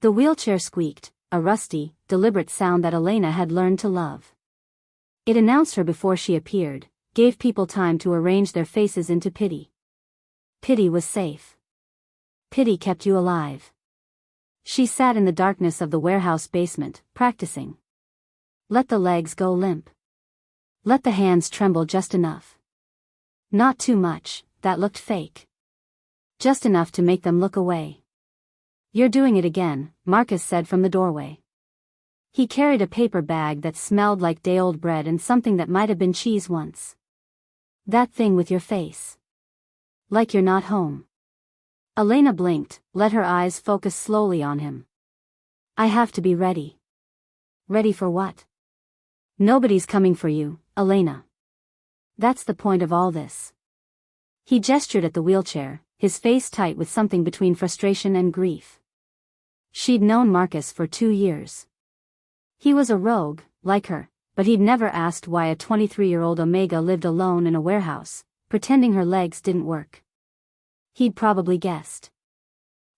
The wheelchair squeaked, a rusty, deliberate sound that Elena had learned to love. It announced her before she appeared, gave people time to arrange their faces into pity. Pity was safe. Pity kept you alive. She sat in the darkness of the warehouse basement, practicing. Let the legs go limp. Let the hands tremble just enough. Not too much, that looked fake. Just enough to make them look away. You're doing it again, Marcus said from the doorway. He carried a paper bag that smelled like day-old bread and something that might have been cheese once. That thing with your face. Like you're not home. Elena blinked, let her eyes focus slowly on him. I have to be ready. Ready for what? Nobody's coming for you, Elena. That's the point of all this. He gestured at the wheelchair, his face tight with something between frustration and grief. She'd known Marcus for 2 years. He was a rogue, like her, but he'd never asked why a 23-year-old Omega lived alone in a warehouse, pretending her legs didn't work. He'd probably guessed.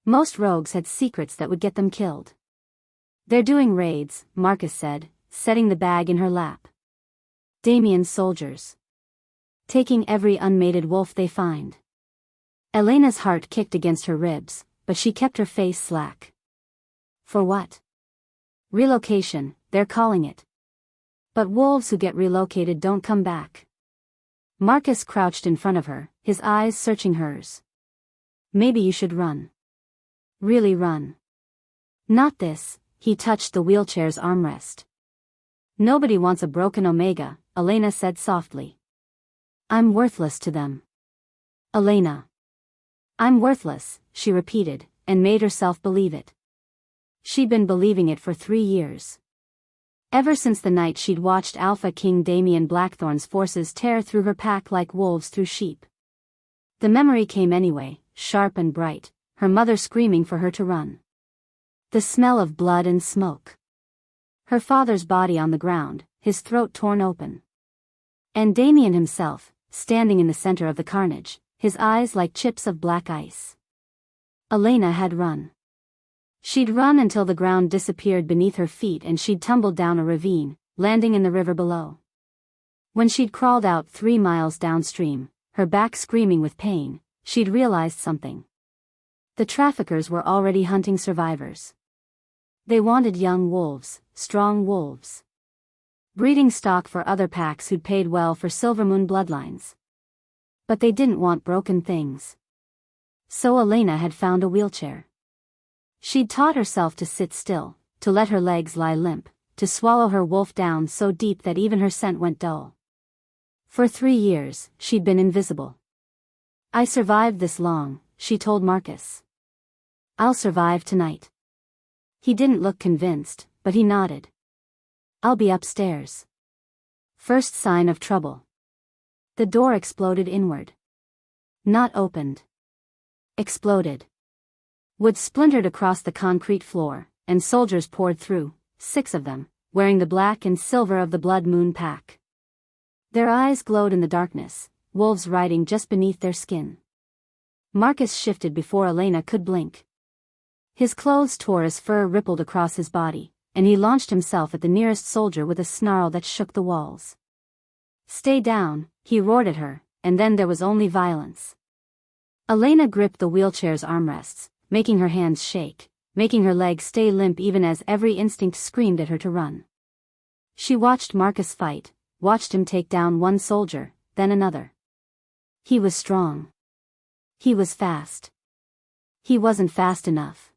Most rogues had secrets that would get them killed. They're doing raids, Marcus said, setting the bag in her lap. Damien's soldiers. Taking every unmated wolf they find. Elena's heart kicked against her ribs, but she kept her face slack. For what? Relocation, they're calling it. But wolves who get relocated don't come back. Marcus crouched in front of her, his eyes searching hers. Maybe you should run. Really run. Not this, he touched the wheelchair's armrest. Nobody wants a broken Omega, Elena said softly. I'm worthless to them. Elena. I'm worthless, she repeated, and made herself believe it. She'd been believing it for 3 years. Ever since the night she'd watched Alpha King Damien Blackthorn's forces tear through her pack like wolves through sheep. The memory came anyway, sharp and bright, her mother screaming for her to run. The smell of blood and smoke. Her father's body on the ground, his throat torn open. And Damien himself, standing in the center of the carnage, his eyes like chips of black ice. Elena had run. She'd run until the ground disappeared beneath her feet and she'd tumbled down a ravine, landing in the river below. When she'd crawled out 3 miles downstream, her back screaming with pain, she'd realized something. The traffickers were already hunting survivors. They wanted young wolves, strong wolves. Breeding stock for other packs who'd paid well for Silvermoon bloodlines. But they didn't want broken things. So Elena had found a wheelchair. She'd taught herself to sit still, to let her legs lie limp, to swallow her wolf down so deep that even her scent went dull. For 3 years, she'd been invisible. I survived this long, she told Marcus. I'll survive tonight. He didn't look convinced, but he nodded. I'll be upstairs. First sign of trouble. The door exploded inward. Not opened. Exploded. Wood splintered across the concrete floor, and soldiers poured through, 6 of them, wearing the black and silver of the Moon Pack. Their eyes glowed in the darkness, wolves riding just beneath their skin. Marcus shifted before Elena could blink. His clothes tore as fur rippled across his body, and he launched himself at the nearest soldier with a snarl that shook the walls. Stay down, he roared at her, and then there was only violence. Elena gripped the wheelchair's armrests, making her hands shake, making her legs stay limp even as every instinct screamed at her to run. She watched Marcus fight, watched him take down one soldier, then another. He was strong. He was fast. He wasn't fast enough.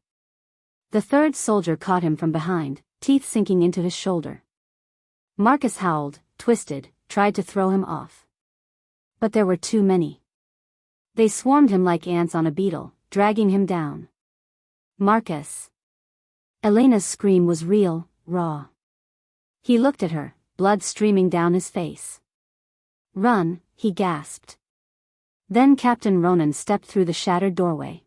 The 3rd soldier caught him from behind, teeth sinking into his shoulder. Marcus howled, twisted, tried to throw him off. But there were too many. They swarmed him like ants on a beetle, dragging him down. Marcus. Elena's scream was real, raw. He looked at her, blood streaming down his face. Run, he gasped. Then Captain Ronan stepped through the shattered doorway.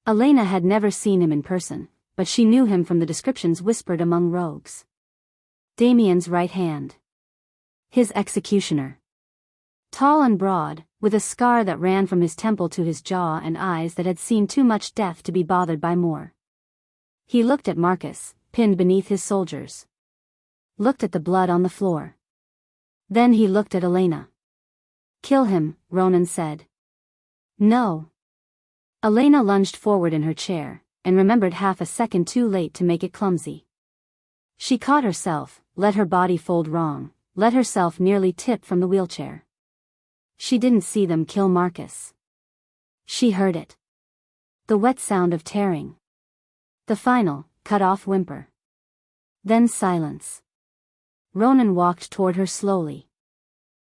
Elena had never seen him in person, but she knew him from the descriptions whispered among rogues. Damien's right hand. His executioner. Tall and broad, with a scar that ran from his temple to his jaw and eyes that had seen too much death to be bothered by more. He looked at Marcus, pinned beneath his soldiers. Looked at the blood on the floor. Then he looked at Elena. "Kill him," Ronan said. "No." Elena lunged forward in her chair, and remembered half a second too late to make it clumsy. She caught herself, let her body fold wrong, let herself nearly tip from the wheelchair. She didn't see them kill Marcus. She heard it. The wet sound of tearing. The final, cut-off whimper. Then silence. Ronan walked toward her slowly.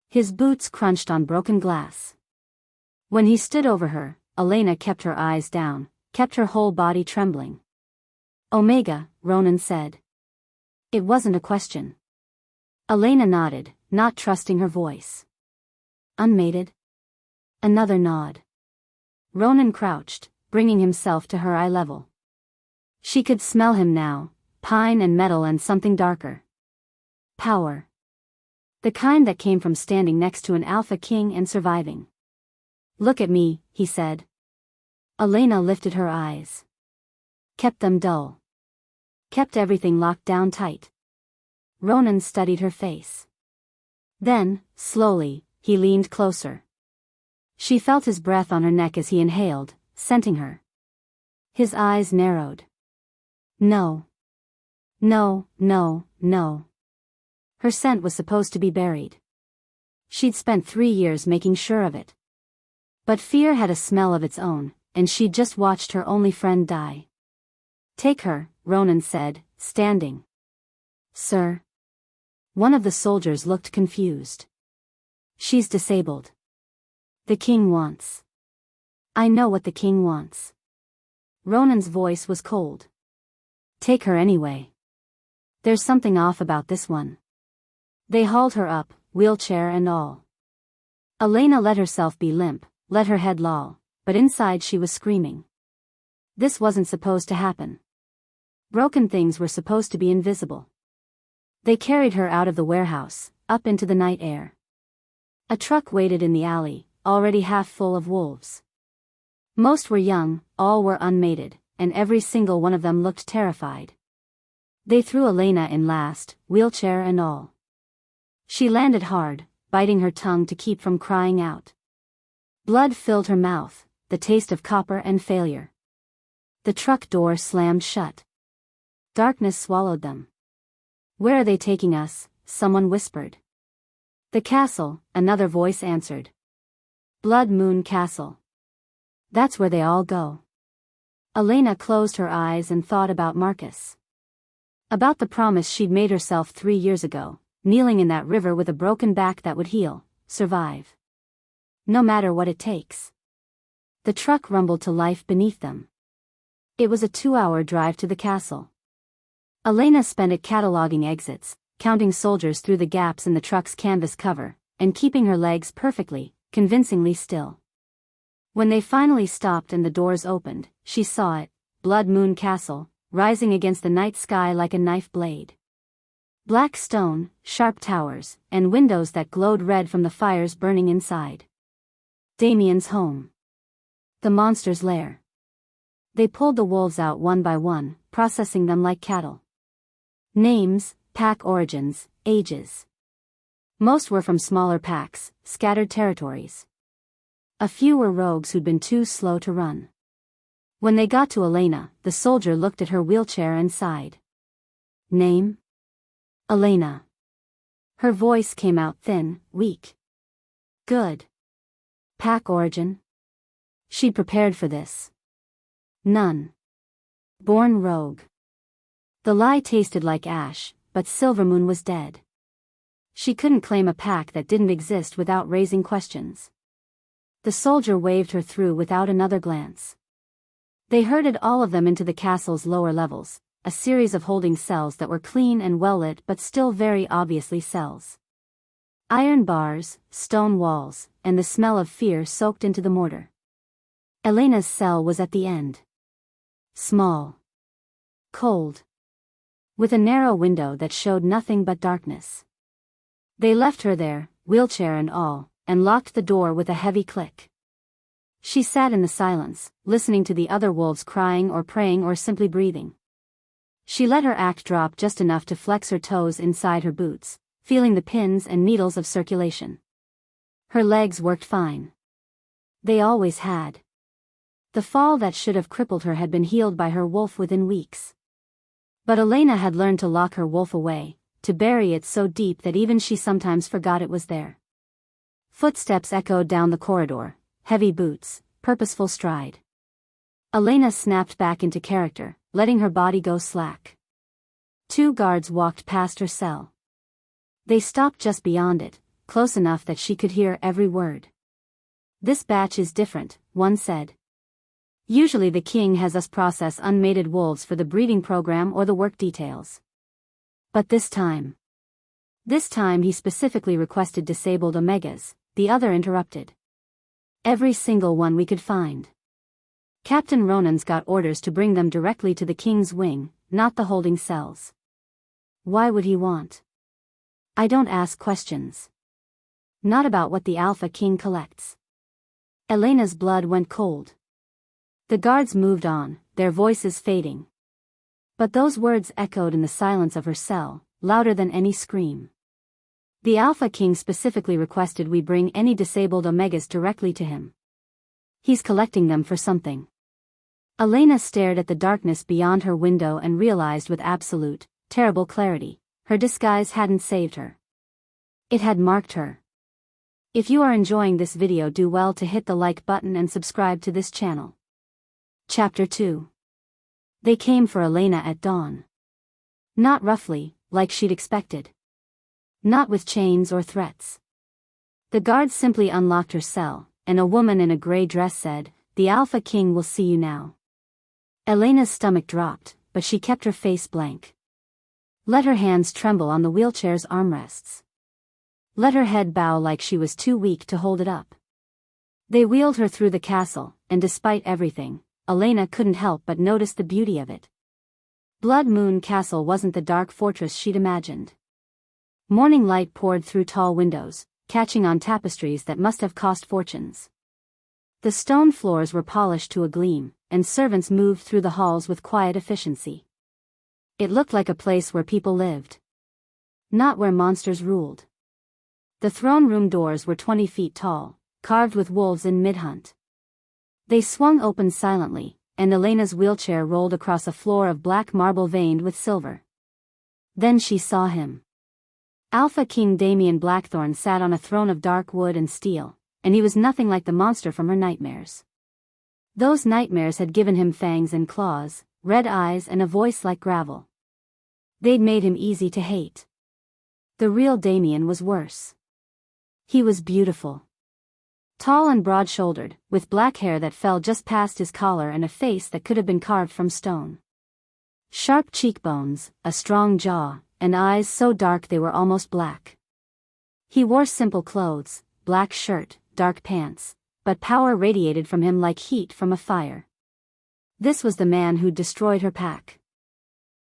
His boots crunched on broken glass. When he stood over her, Elena kept her eyes down, kept her whole body trembling. "Omega," Ronan said. It wasn't a question. Elena nodded, not trusting her voice. "Unmated?" Another nod. Ronan crouched, bringing himself to her eye level. She could smell him now, pine and metal and something darker. Power. The kind that came from standing next to an Alpha King and surviving. "Look at me," he said. Elena lifted her eyes. Kept them dull. Kept everything locked down tight. Ronan studied her face. Then, slowly, he leaned closer. She felt his breath on her neck as he inhaled, scenting her. His eyes narrowed. No. No, no, no. Her scent was supposed to be buried. She'd spent 3 years making sure of it. But fear had a smell of its own, and she'd just watched her only friend die. "Take her," Ronan said, standing. "Sir?" One of the soldiers looked confused. "She's disabled. The king wants." "I know what the king wants." Ronan's voice was cold. "Take her anyway. There's something off about this one." They hauled her up, wheelchair and all. Elena let herself be limp, let her head loll, but inside she was screaming. This wasn't supposed to happen. Broken things were supposed to be invisible. They carried her out of the warehouse, up into the night air. A truck waited in the alley, already half full of wolves. Most were young, all were unmated, and every single one of them looked terrified. They threw Elena in last, wheelchair and all. She landed hard, biting her tongue to keep from crying out. Blood filled her mouth, the taste of copper and failure. The truck door slammed shut. Darkness swallowed them. "Where are they taking us?" someone whispered. "The castle," another voice answered. "Blood Moon Castle. That's where they all go." Elena closed her eyes and thought about Marcus. About the promise she'd made herself 3 years ago, kneeling in that river with a broken back that would heal, survive. No matter what it takes. The truck rumbled to life beneath them. It was a 2-hour drive to the castle. Elena spent it cataloging exits, counting soldiers through the gaps in the truck's canvas cover, and keeping her legs perfectly, convincingly still. When they finally stopped and the doors opened, she saw it, Blood Moon Castle, rising against the night sky like a knife blade. Black stone, sharp towers, and windows that glowed red from the fires burning inside. Damien's home. The monster's lair. They pulled the wolves out one by one, processing them like cattle. Names, pack origins, ages. Most were from smaller packs, scattered territories. A few were rogues who'd been too slow to run. When they got to Elena, the soldier looked at her wheelchair and sighed. "Name?" "Elena." Her voice came out thin, weak. "Good. Pack origin?" She'd prepared for this. "None. Born rogue." The lie tasted like ash, but Silvermoon was dead. She couldn't claim a pack that didn't exist without raising questions. The soldier waved her through without another glance. They herded all of them into the castle's lower levels, a series of holding cells that were clean and well-lit but still very obviously cells. Iron bars, stone walls, and the smell of fear soaked into the mortar. Elena's cell was at the end. Small. Cold. With a narrow window that showed nothing but darkness. They left her there, wheelchair and all, and locked the door with a heavy click. She sat in the silence, listening to the other wolves crying or praying or simply breathing. She let her act drop just enough to flex her toes inside her boots, feeling the pins and needles of circulation. Her legs worked fine. They always had. The fall that should have crippled her had been healed by her wolf within weeks. But Elena had learned to lock her wolf away, to bury it so deep that even she sometimes forgot it was there. Footsteps echoed down the corridor, heavy boots, purposeful stride. Elena snapped back into character, letting her body go slack. 2 guards walked past her cell. They stopped just beyond it, close enough that she could hear every word. "This batch is different," one said. "Usually the king has us process unmated wolves for the breeding program or the work details. But this time he specifically requested disabled omegas," the other interrupted. "Every single one we could find. Captain Ronan's got orders to bring them directly to the king's wing, not the holding cells." "Why would he want?" "I don't ask questions. Not about what the Alpha King collects." Elena's blood went cold. The guards moved on, their voices fading. But those words echoed in the silence of her cell, louder than any scream. "The Alpha King specifically requested we bring any disabled omegas directly to him. He's collecting them for something." Elena stared at the darkness beyond her window and realized with absolute, terrible clarity, her disguise hadn't saved her. It had marked her. If you are enjoying this video, do well to hit the like button and subscribe to this channel. Chapter 2. They came for Elena at dawn. Not roughly, like she'd expected. Not with chains or threats. The guards simply unlocked her cell, and a woman in a gray dress said, "The Alpha King will see you now." Elena's stomach dropped, but she kept her face blank. Let her hands tremble on the wheelchair's armrests. Let her head bow like she was too weak to hold it up. They wheeled her through the castle, and despite everything, Elena couldn't help but notice the beauty of it. Blood Moon Castle wasn't the dark fortress she'd imagined. Morning light poured through tall windows, catching on tapestries that must have cost fortunes. The stone floors were polished to a gleam, and servants moved through the halls with quiet efficiency. It looked like a place where people lived. Not where monsters ruled. The throne room doors were 20 feet tall, carved with wolves in mid-hunt. They swung open silently, and Elena's wheelchair rolled across a floor of black marble veined with silver. Then she saw him. Alpha King Damien Blackthorn sat on a throne of dark wood and steel, and he was nothing like the monster from her nightmares. Those nightmares had given him fangs and claws, red eyes and a voice like gravel. They'd made him easy to hate. The real Damien was worse. He was beautiful. Tall and broad-shouldered, with black hair that fell just past his collar and a face that could have been carved from stone. Sharp cheekbones, a strong jaw, and eyes so dark they were almost black. He wore simple clothes, black shirt, dark pants, but power radiated from him like heat from a fire. This was the man who'd destroyed her pack.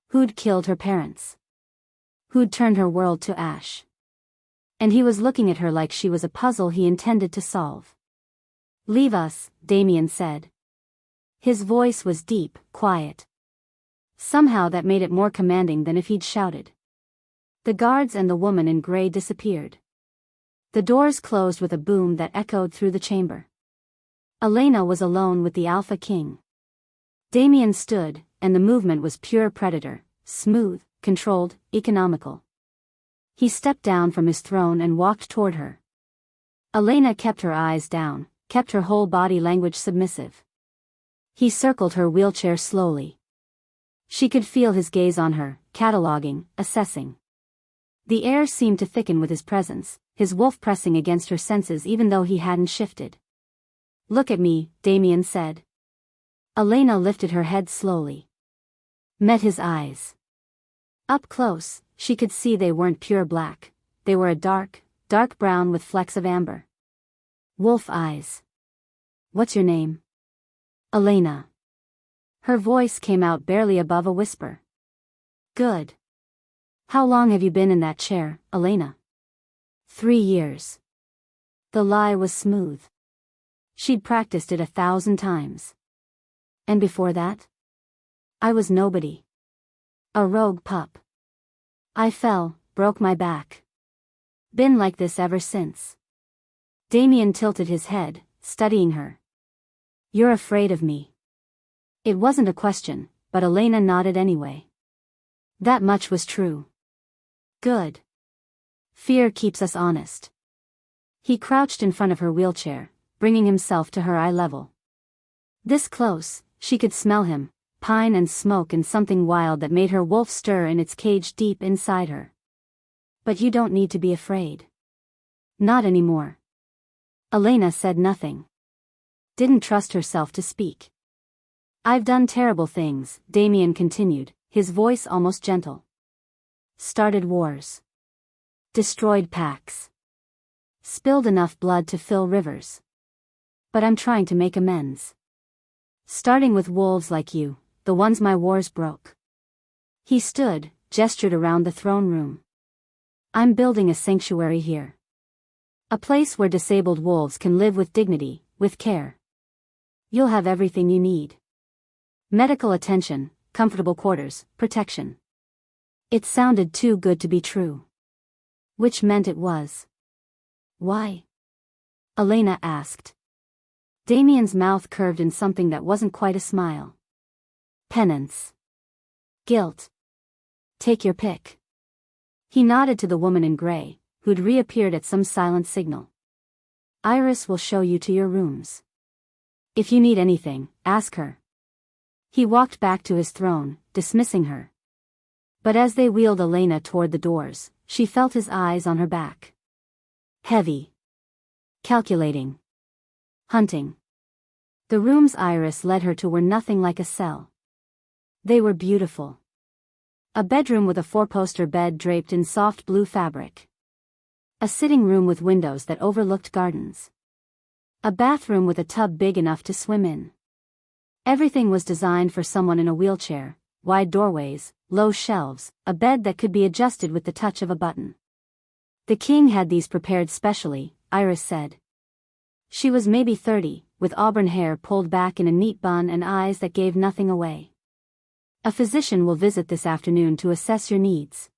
Who'd killed her parents. Who'd turned her world to ash. And he was looking at her like she was a puzzle he intended to solve. "Leave us," Damien said. His voice was deep, quiet. Somehow that made it more commanding than if he'd shouted. The guards and the woman in gray disappeared. The doors closed with a boom that echoed through the chamber. Elena was alone with the Alpha King. Damien stood, and the movement was pure predator, smooth, controlled, economical. He stepped down from his throne and walked toward her. Elena kept her eyes down, kept her whole body language submissive. He circled her wheelchair slowly. She could feel his gaze on her, cataloging, assessing. The air seemed to thicken with his presence, his wolf pressing against her senses even though he hadn't shifted. "Look at me," Damien said. Elena lifted her head slowly. Met his eyes. Up close, she could see they weren't pure black, they were a dark, dark brown with flecks of amber. Wolf eyes. "What's your name?" "Elena." Her voice came out barely above a whisper. "Good. How long have you been in that chair, Elena?" 3 years. The lie was smooth. She'd practiced it 1,000 times. "And before that?" "I was nobody." A rogue pup. I fell, broke my back. Been like this ever since. Damien tilted his head, studying her. You're afraid of me. It wasn't a question, but Elena nodded anyway. That much was true. Good. Fear keeps us honest. He crouched in front of her wheelchair, bringing himself to her eye level. This close, she could smell him, pine and smoke and something wild that made her wolf stir in its cage deep inside her. But you don't need to be afraid. Not anymore. Elena said nothing. Didn't trust herself to speak. I've done terrible things, Damien continued, his voice almost gentle. Started wars. Destroyed packs. Spilled enough blood to fill rivers. But I'm trying to make amends. Starting with wolves like you, the ones my wars broke. He stood, gestured around the throne room. I'm building a sanctuary here. A place where disabled wolves can live with dignity, with care. You'll have everything you need. Medical attention, comfortable quarters, protection. It sounded too good to be true. Which meant it was. Why? Elena asked. Damien's mouth curved in something that wasn't quite a smile. Penance. Guilt. Take your pick. He nodded to the woman in gray, who'd reappeared at some silent signal. Iris will show you to your rooms. If you need anything, ask her. He walked back to his throne, dismissing her. But as they wheeled Elena toward the doors, she felt his eyes on her back. Heavy. Calculating. Hunting. The rooms Iris led her to were nothing like a cell. They were beautiful. A bedroom with a four-poster bed draped in soft blue fabric. A sitting room with windows that overlooked gardens. A bathroom with a tub big enough to swim in. Everything was designed for someone in a wheelchair, wide doorways, low shelves, a bed that could be adjusted with the touch of a button. The king had these prepared specially, Iris said. She was maybe 30, with auburn hair pulled back in a neat bun and eyes that gave nothing away. A physician will visit this afternoon to assess your needs.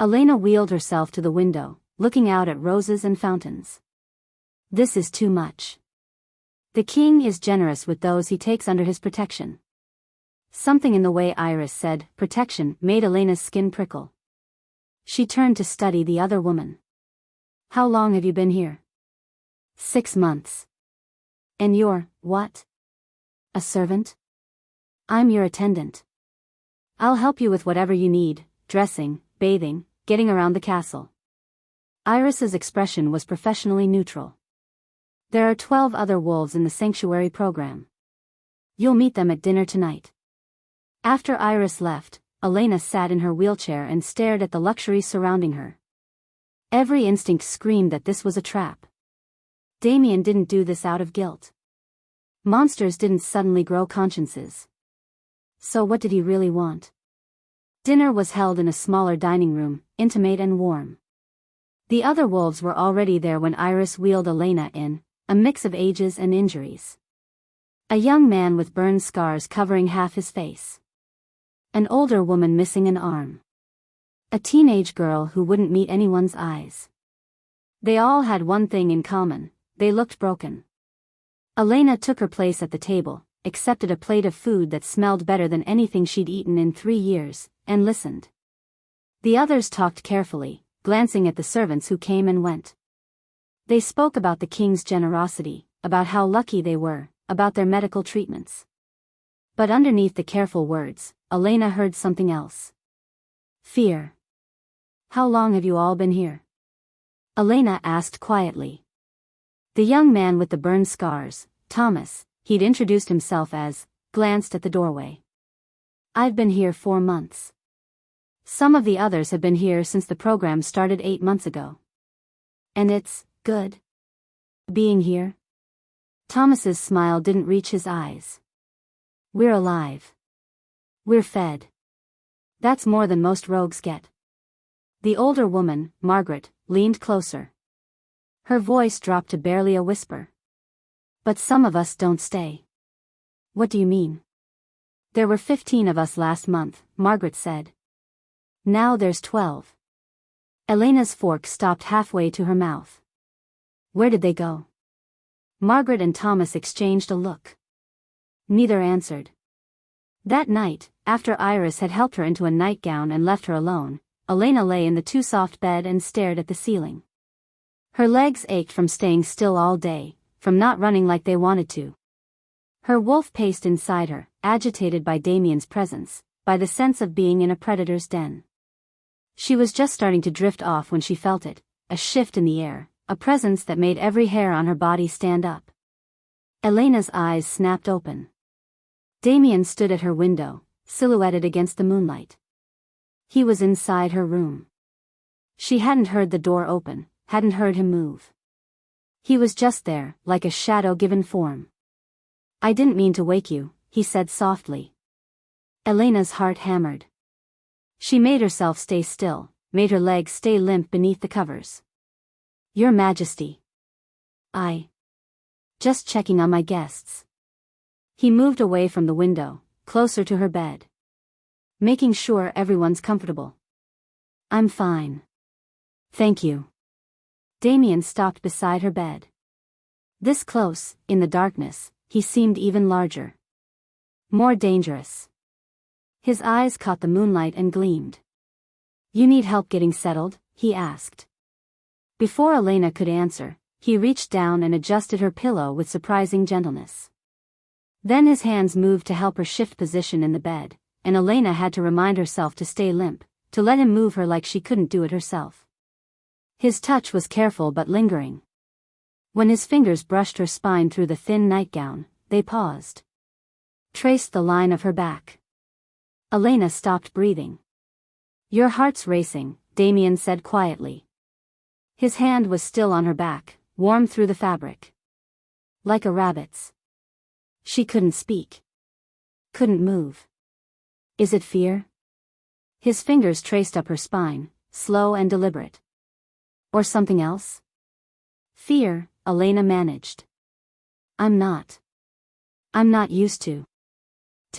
Elena wheeled herself to the window, looking out at roses and fountains. This is too much. The king is generous with those he takes under his protection. Something in the way Iris said protection made Elena's skin prickle. She turned to study the other woman. How long have you been here? 6 months. And you're, what? A servant? I'm your attendant. I'll help you with whatever you need, dressing, bathing, getting around the castle. Iris's expression was professionally neutral. There are 12 other wolves in the sanctuary program. You'll meet them at dinner tonight. After Iris left, Elena sat in her wheelchair and stared at the luxury surrounding her. Every instinct screamed that this was a trap. Damien didn't do this out of guilt. Monsters didn't suddenly grow consciences. So what did he really want? Dinner was held in a smaller dining room, intimate and warm. The other wolves were already there when Iris wheeled Elena in, a mix of ages and injuries. A young man with burned scars covering half his face. An older woman missing an arm. A teenage girl who wouldn't meet anyone's eyes. They all had one thing in common, they looked broken. Elena took her place at the table, accepted a plate of food that smelled better than anything she'd eaten in 3 years, and listened. The others talked carefully, glancing at the servants who came and went. They spoke about the king's generosity, about how lucky they were, about their medical treatments. But underneath the careful words, Elena heard something else. Fear. How long have you all been here? Elena asked quietly. The young man with the burned scars, Thomas, he'd introduced himself as, glanced at the doorway. I've been here 4 months. Some of the others have been here since the program started 8 months ago. And it's good being here? Thomas's smile didn't reach his eyes. We're alive. We're fed. That's more than most rogues get. The older woman, Margaret, leaned closer. Her voice dropped to barely a whisper. But some of us don't stay. What do you mean? There were 15 of us last month, Margaret said. Now there's 12. Elena's fork stopped halfway to her mouth. Where did they go? Margaret and Thomas exchanged a look. Neither answered. That night, after Iris had helped her into a nightgown and left her alone, Elena lay in the too-soft bed and stared at the ceiling. Her legs ached from staying still all day, from not running like they wanted to. Her wolf paced inside her, agitated by Damien's presence, by the sense of being in a predator's den. She was just starting to drift off when she felt it, a shift in the air, a presence that made every hair on her body stand up. Elena's eyes snapped open. Damien stood at her window, silhouetted against the moonlight. He was inside her room. She hadn't heard the door open, hadn't heard him move. He was just there, like a shadow given form. I didn't mean to wake you, he said softly. Elena's heart hammered. She made herself stay still, made her legs stay limp beneath the covers. Your Majesty. Just checking on my guests. He moved away from the window, closer to her bed. Making sure everyone's comfortable. I'm fine. Thank you. Damien stopped beside her bed. This close, in the darkness, he seemed even larger. More dangerous. His eyes caught the moonlight and gleamed. You need help getting settled? He asked. Before Elena could answer, he reached down and adjusted her pillow with surprising gentleness. Then his hands moved to help her shift position in the bed, and Elena had to remind herself to stay limp, to let him move her like she couldn't do it herself. His touch was careful but lingering. When his fingers brushed her spine through the thin nightgown, they paused. Traced the line of her back. Elena stopped breathing. Your heart's racing, Damien said quietly. His hand was still on her back, warm through the fabric. Like a rabbit's. She couldn't speak. Couldn't move. Is it fear? His fingers traced up her spine, slow and deliberate. Or something else? Fear, Elena managed. I'm not used to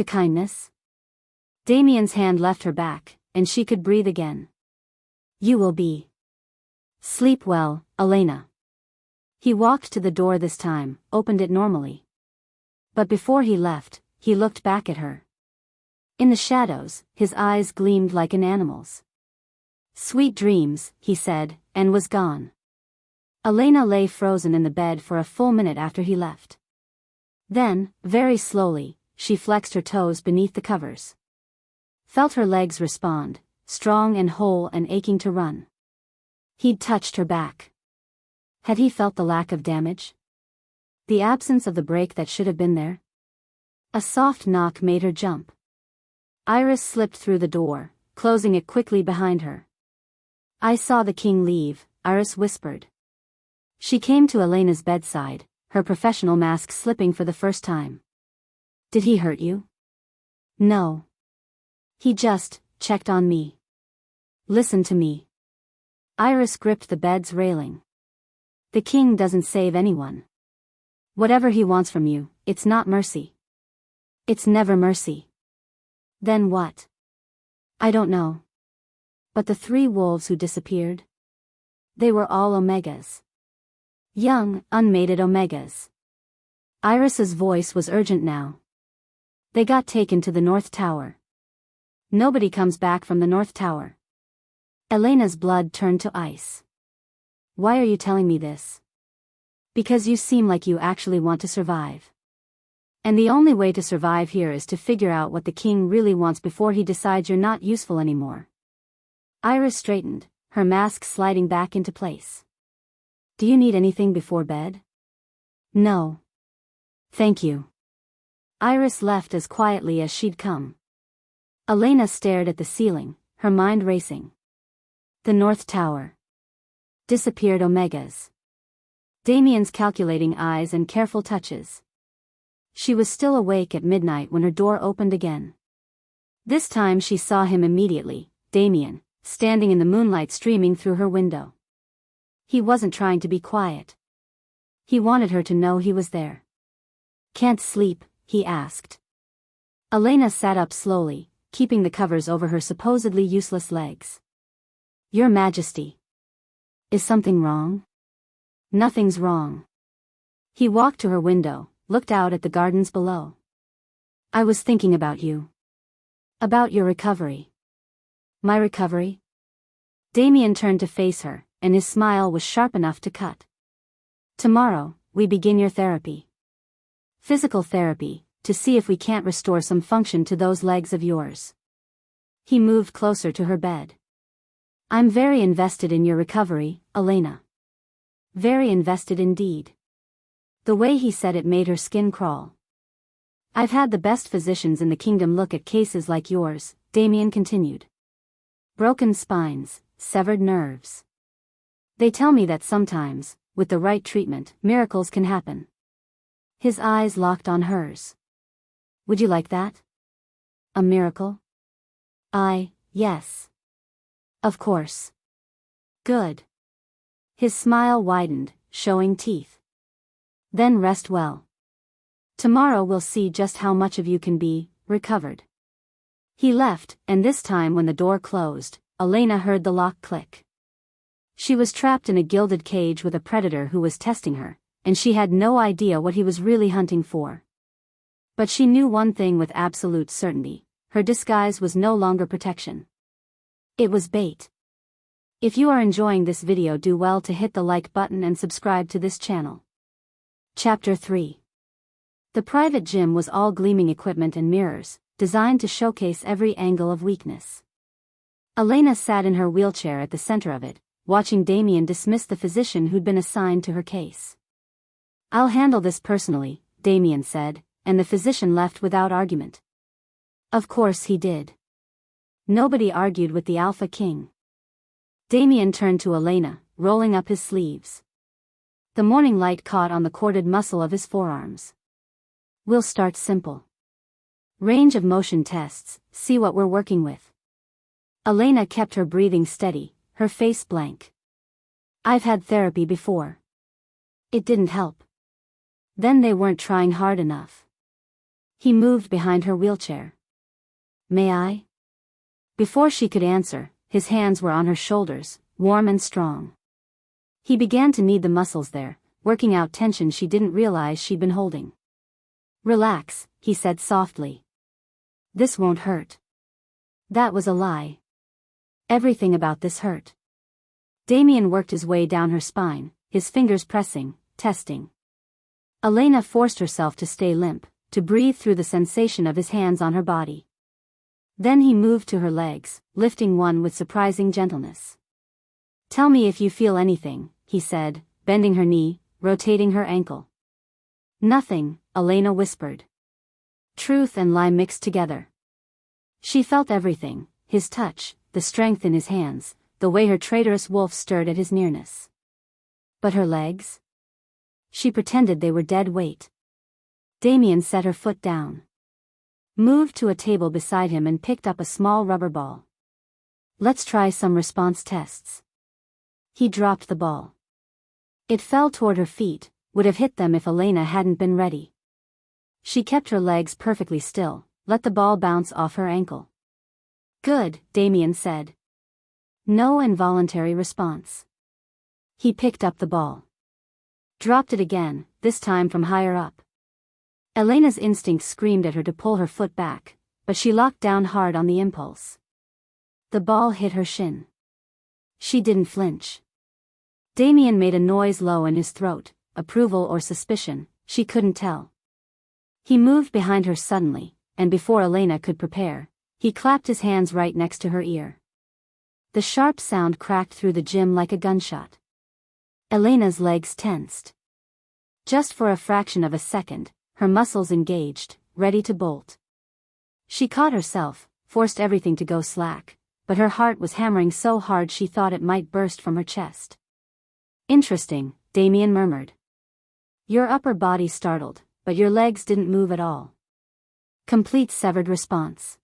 kindness. Damien's hand left her back, and she could breathe again. You will be. Sleep well, Elena. He walked to the door this time, opened it normally. But before he left, he looked back at her. In the shadows, his eyes gleamed like an animal's. Sweet dreams, he said, and was gone. Elena lay frozen in the bed for a full minute after he left. Then, very slowly, she flexed her toes beneath the covers. Felt her legs respond, strong and whole and aching to run. He'd touched her back. Had he felt the lack of damage? The absence of the break that should have been there? A soft knock made her jump. Iris slipped through the door, closing it quickly behind her. I saw the king leave, Iris whispered. She came to Elena's bedside, her professional mask slipping for the first time. Did he hurt you? No. He just checked on me. Listen to me. Iris gripped the bed's railing. The king doesn't save anyone. Whatever he wants from you, it's not mercy. It's never mercy. Then what? I don't know. But the 3 wolves who disappeared? They were all Omegas. Young, unmated Omegas. Iris's voice was urgent now. They got taken to the North Tower. Nobody comes back from the North Tower. Elena's blood turned to ice. Why are you telling me this? Because you seem like you actually want to survive. And the only way to survive here is to figure out what the king really wants before he decides you're not useful anymore. Iris straightened, her mask sliding back into place. Do you need anything before bed? No. Thank you. Iris left as quietly as she'd come. Elena stared at the ceiling, her mind racing. The North Tower. Disappeared Omegas. Damien's calculating eyes and careful touches. She was still awake at midnight when her door opened again. This time she saw him immediately, Damien, standing in the moonlight streaming through her window. He wasn't trying to be quiet. He wanted her to know he was there. Can't sleep, he asked. Elena sat up slowly, keeping the covers over her supposedly useless legs. Your Majesty. Is something wrong? Nothing's wrong. He walked to her window, looked out at the gardens below. I was thinking about you. About your recovery. My recovery? Damien turned to face her, and his smile was sharp enough to cut. Tomorrow, we begin your therapy. Physical therapy, to see if we can't restore some function to those legs of yours. He moved closer to her bed. I'm very invested in your recovery, Elena. Very invested indeed. The way he said it made her skin crawl. I've had the best physicians in the kingdom look at cases like yours, Damien continued. Broken spines, severed nerves. They tell me that sometimes, with the right treatment, miracles can happen. His eyes locked on hers. Would you like that? A miracle? Yes. Of course. Good. His smile widened, showing teeth. Then rest well. Tomorrow we'll see just how much of you can be recovered. He left, and this time when the door closed, Elena heard the lock click. She was trapped in a gilded cage with a predator who was testing her, and she had no idea what he was really hunting for. But she knew one thing with absolute certainty: her disguise was no longer protection. It was bait. If you are enjoying this video, do well to hit the like button and subscribe to this channel. Chapter 3. The private gym was all gleaming equipment and mirrors, designed to showcase every angle of weakness. Elena sat in her wheelchair at the center of it, watching Damien dismiss the physician who'd been assigned to her case. I'll handle this personally, Damien said, and the physician left without argument. Of course he did. Nobody argued with the Alpha King. Damien turned to Elena, rolling up his sleeves. The morning light caught on the corded muscle of his forearms. We'll start simple. Range of motion tests, see what we're working with. Elena kept her breathing steady, her face blank. I've had therapy before. It didn't help. Then they weren't trying hard enough. He moved behind her wheelchair. May I? Before she could answer, his hands were on her shoulders, warm and strong. He began to knead the muscles there, working out tension she didn't realize she'd been holding. Relax, he said softly. This won't hurt. That was a lie. Everything about this hurt. Damien worked his way down her spine, his fingers pressing, testing. Elena forced herself to stay limp, to breathe through the sensation of his hands on her body. Then he moved to her legs, lifting one with surprising gentleness. Tell me if you feel anything, he said, bending her knee, rotating her ankle. Nothing, Elena whispered. Truth and lie mixed together. She felt everything: his touch, the strength in his hands, the way her traitorous wolf stirred at his nearness. But her legs? She pretended they were dead weight. Damien set her foot down. Moved to a table beside him and picked up a small rubber ball. Let's try some response tests. He dropped the ball. It fell toward her feet, would have hit them if Elena hadn't been ready. She kept her legs perfectly still, let the ball bounce off her ankle. Good, Damien said. No involuntary response. He picked up the ball. Dropped it again, this time from higher up. Elena's instinct screamed at her to pull her foot back, but she locked down hard on the impulse. The ball hit her shin. She didn't flinch. Damien made a noise low in his throat, approval or suspicion, she couldn't tell. He moved behind her suddenly, and before Elena could prepare, he clapped his hands right next to her ear. The sharp sound cracked through the gym like a gunshot. Elena's legs tensed. Just for a fraction of a second, her muscles engaged, ready to bolt. She caught herself, forced everything to go slack, but her heart was hammering so hard she thought it might burst from her chest. Interesting, Damien murmured. Your upper body startled, but your legs didn't move at all. Complete severed response.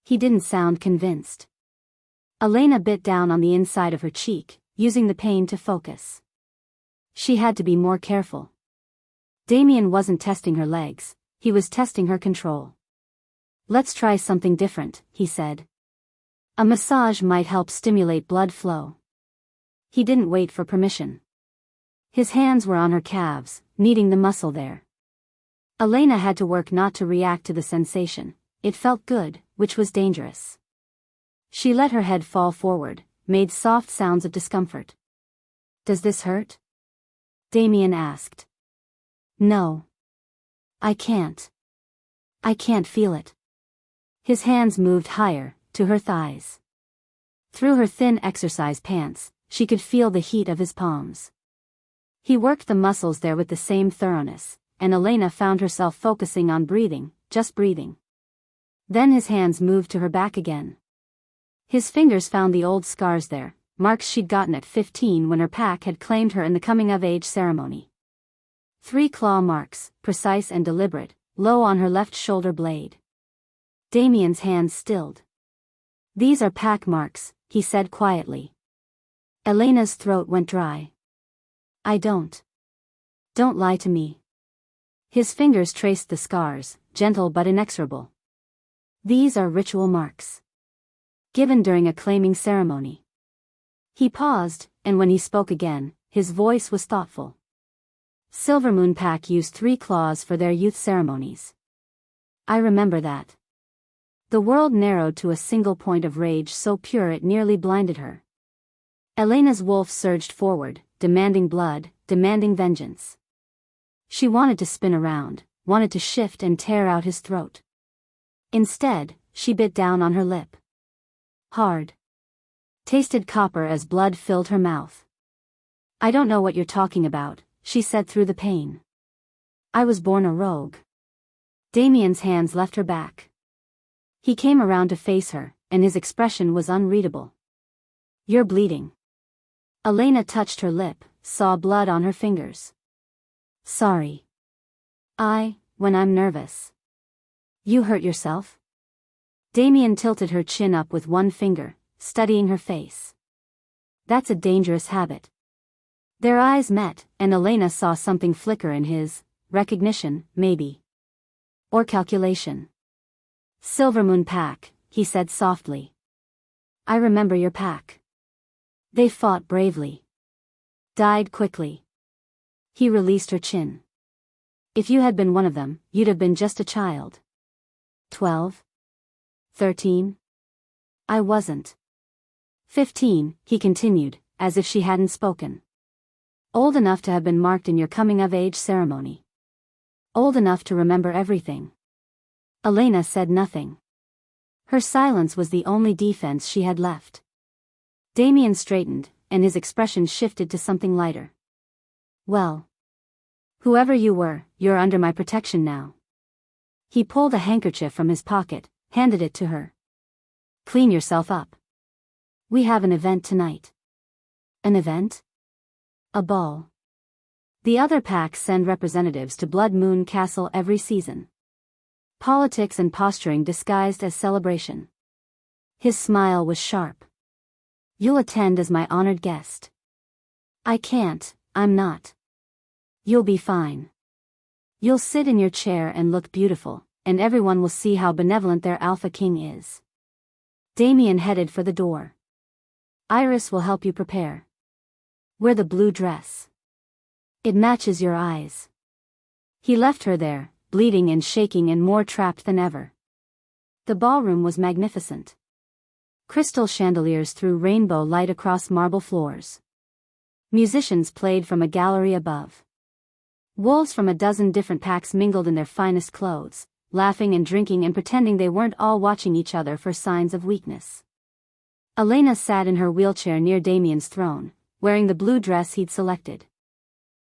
He didn't sound convinced. Elena bit down on the inside of her cheek, using the pain to focus. She had to be more careful. Damien wasn't testing her legs, he was testing her control. Let's try something different, he said. A massage might help stimulate blood flow. He didn't wait for permission. His hands were on her calves, kneading the muscle there. Elena had to work not to react to the sensation. It felt good, which was dangerous. She let her head fall forward, made soft sounds of discomfort. Does this hurt? Damien asked. No. I can't feel it. His hands moved higher, to her thighs. Through her thin exercise pants, she could feel the heat of his palms. He worked the muscles there with the same thoroughness, and Elena found herself focusing on breathing, just breathing. Then his hands moved to her back again. His fingers found the old scars there, marks she'd gotten at 15 when her pack had claimed her in the coming-of-age ceremony. 3 claw marks, precise and deliberate, low on her left shoulder blade. Damien's hands stilled. These are pack marks, he said quietly. Elena's throat went dry. Don't lie to me. His fingers traced the scars, gentle but inexorable. These are ritual marks. Given during a claiming ceremony. He paused, and when he spoke again, his voice was thoughtful. Silvermoon Pack used 3 claws for their youth ceremonies. I remember that. The world narrowed to a single point of rage so pure it nearly blinded her. Elena's wolf surged forward, demanding blood, demanding vengeance. She wanted to spin around, wanted to shift and tear out his throat. Instead, she bit down on her lip. Hard. Tasted copper as blood filled her mouth. I don't know what you're talking about, she said through the pain. I was born a rogue. Damien's hands left her back. He came around to face her, and his expression was unreadable. You're bleeding. Elena touched her lip, saw blood on her fingers. Sorry. When I'm nervous. You hurt yourself? Damien tilted her chin up with one finger, studying her face. That's a dangerous habit. Their eyes met, and Elena saw something flicker in his. Recognition, maybe. Or calculation. Silvermoon Pack, he said softly. I remember your pack. They fought bravely. Died quickly. He released her chin. If you had been one of them, you'd have been just a child. 12? 13? I wasn't. 15, he continued, as if she hadn't spoken. Old enough to have been marked in your coming-of-age ceremony. Old enough to remember everything. Elena said nothing. Her silence was the only defense she had left. Damien straightened, and his expression shifted to something lighter. Well. Whoever you were, you're under my protection now. He pulled a handkerchief from his pocket, handed it to her. Clean yourself up. We have an event tonight. An event? A ball. The other packs send representatives to Blood Moon Castle every season. Politics and posturing disguised as celebration. His smile was sharp. You'll attend as my honored guest. I can't, I'm not. You'll be fine. You'll sit in your chair and look beautiful, and everyone will see how benevolent their Alpha King is. Damien headed for the door. Iris will help you prepare. Wear the blue dress. It matches your eyes. He left her there, bleeding and shaking and more trapped than ever. The ballroom was magnificent. Crystal chandeliers threw rainbow light across marble floors. Musicians played from a gallery above. Wolves from a dozen different packs mingled in their finest clothes, laughing and drinking and pretending they weren't all watching each other for signs of weakness. Elena sat in her wheelchair near Damien's throne, wearing the blue dress he'd selected.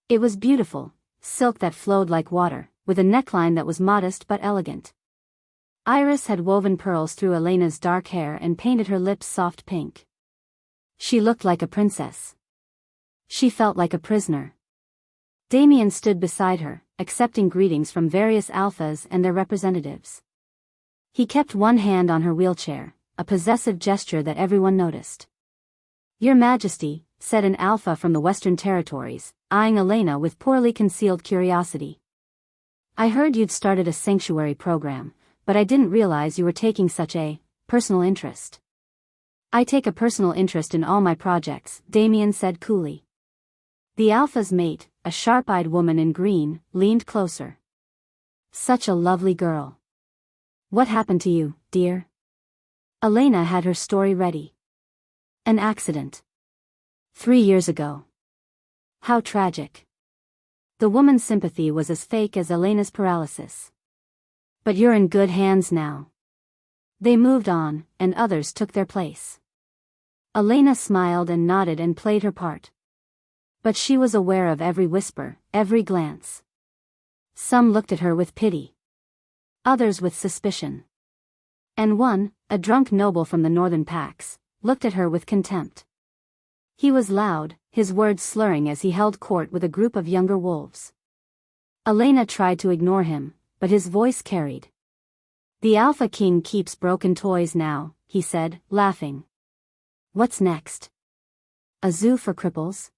It was beautiful, silk that flowed like water, with a neckline that was modest but elegant. Iris had woven pearls through Elena's dark hair and painted her lips soft pink. She looked like a princess. She felt like a prisoner. Damien stood beside her, accepting greetings from various alphas and their representatives. He kept one hand on her wheelchair, a possessive gesture that everyone noticed. Your Majesty, said an alpha from the Western Territories, eyeing Elena with poorly concealed curiosity. I heard you'd started a sanctuary program, but I didn't realize you were taking such a personal interest. I take a personal interest in all my projects, Damien said coolly. The Alpha's mate, a sharp-eyed woman in green, leaned closer. Such a lovely girl. What happened to you, dear? Elena had her story ready. An accident. 3 years ago. How tragic. The woman's sympathy was as fake as Elena's paralysis. But you're in good hands now. They moved on, and others took their place. Elena smiled and nodded and played her part. But she was aware of every whisper, every glance. Some looked at her with pity. Others with suspicion. And one, a drunk noble from the northern packs, looked at her with contempt. He was loud, his words slurring as he held court with a group of younger wolves. Elena tried to ignore him, but his voice carried. The Alpha King keeps broken toys now, he said, laughing. What's next? A zoo for cripples?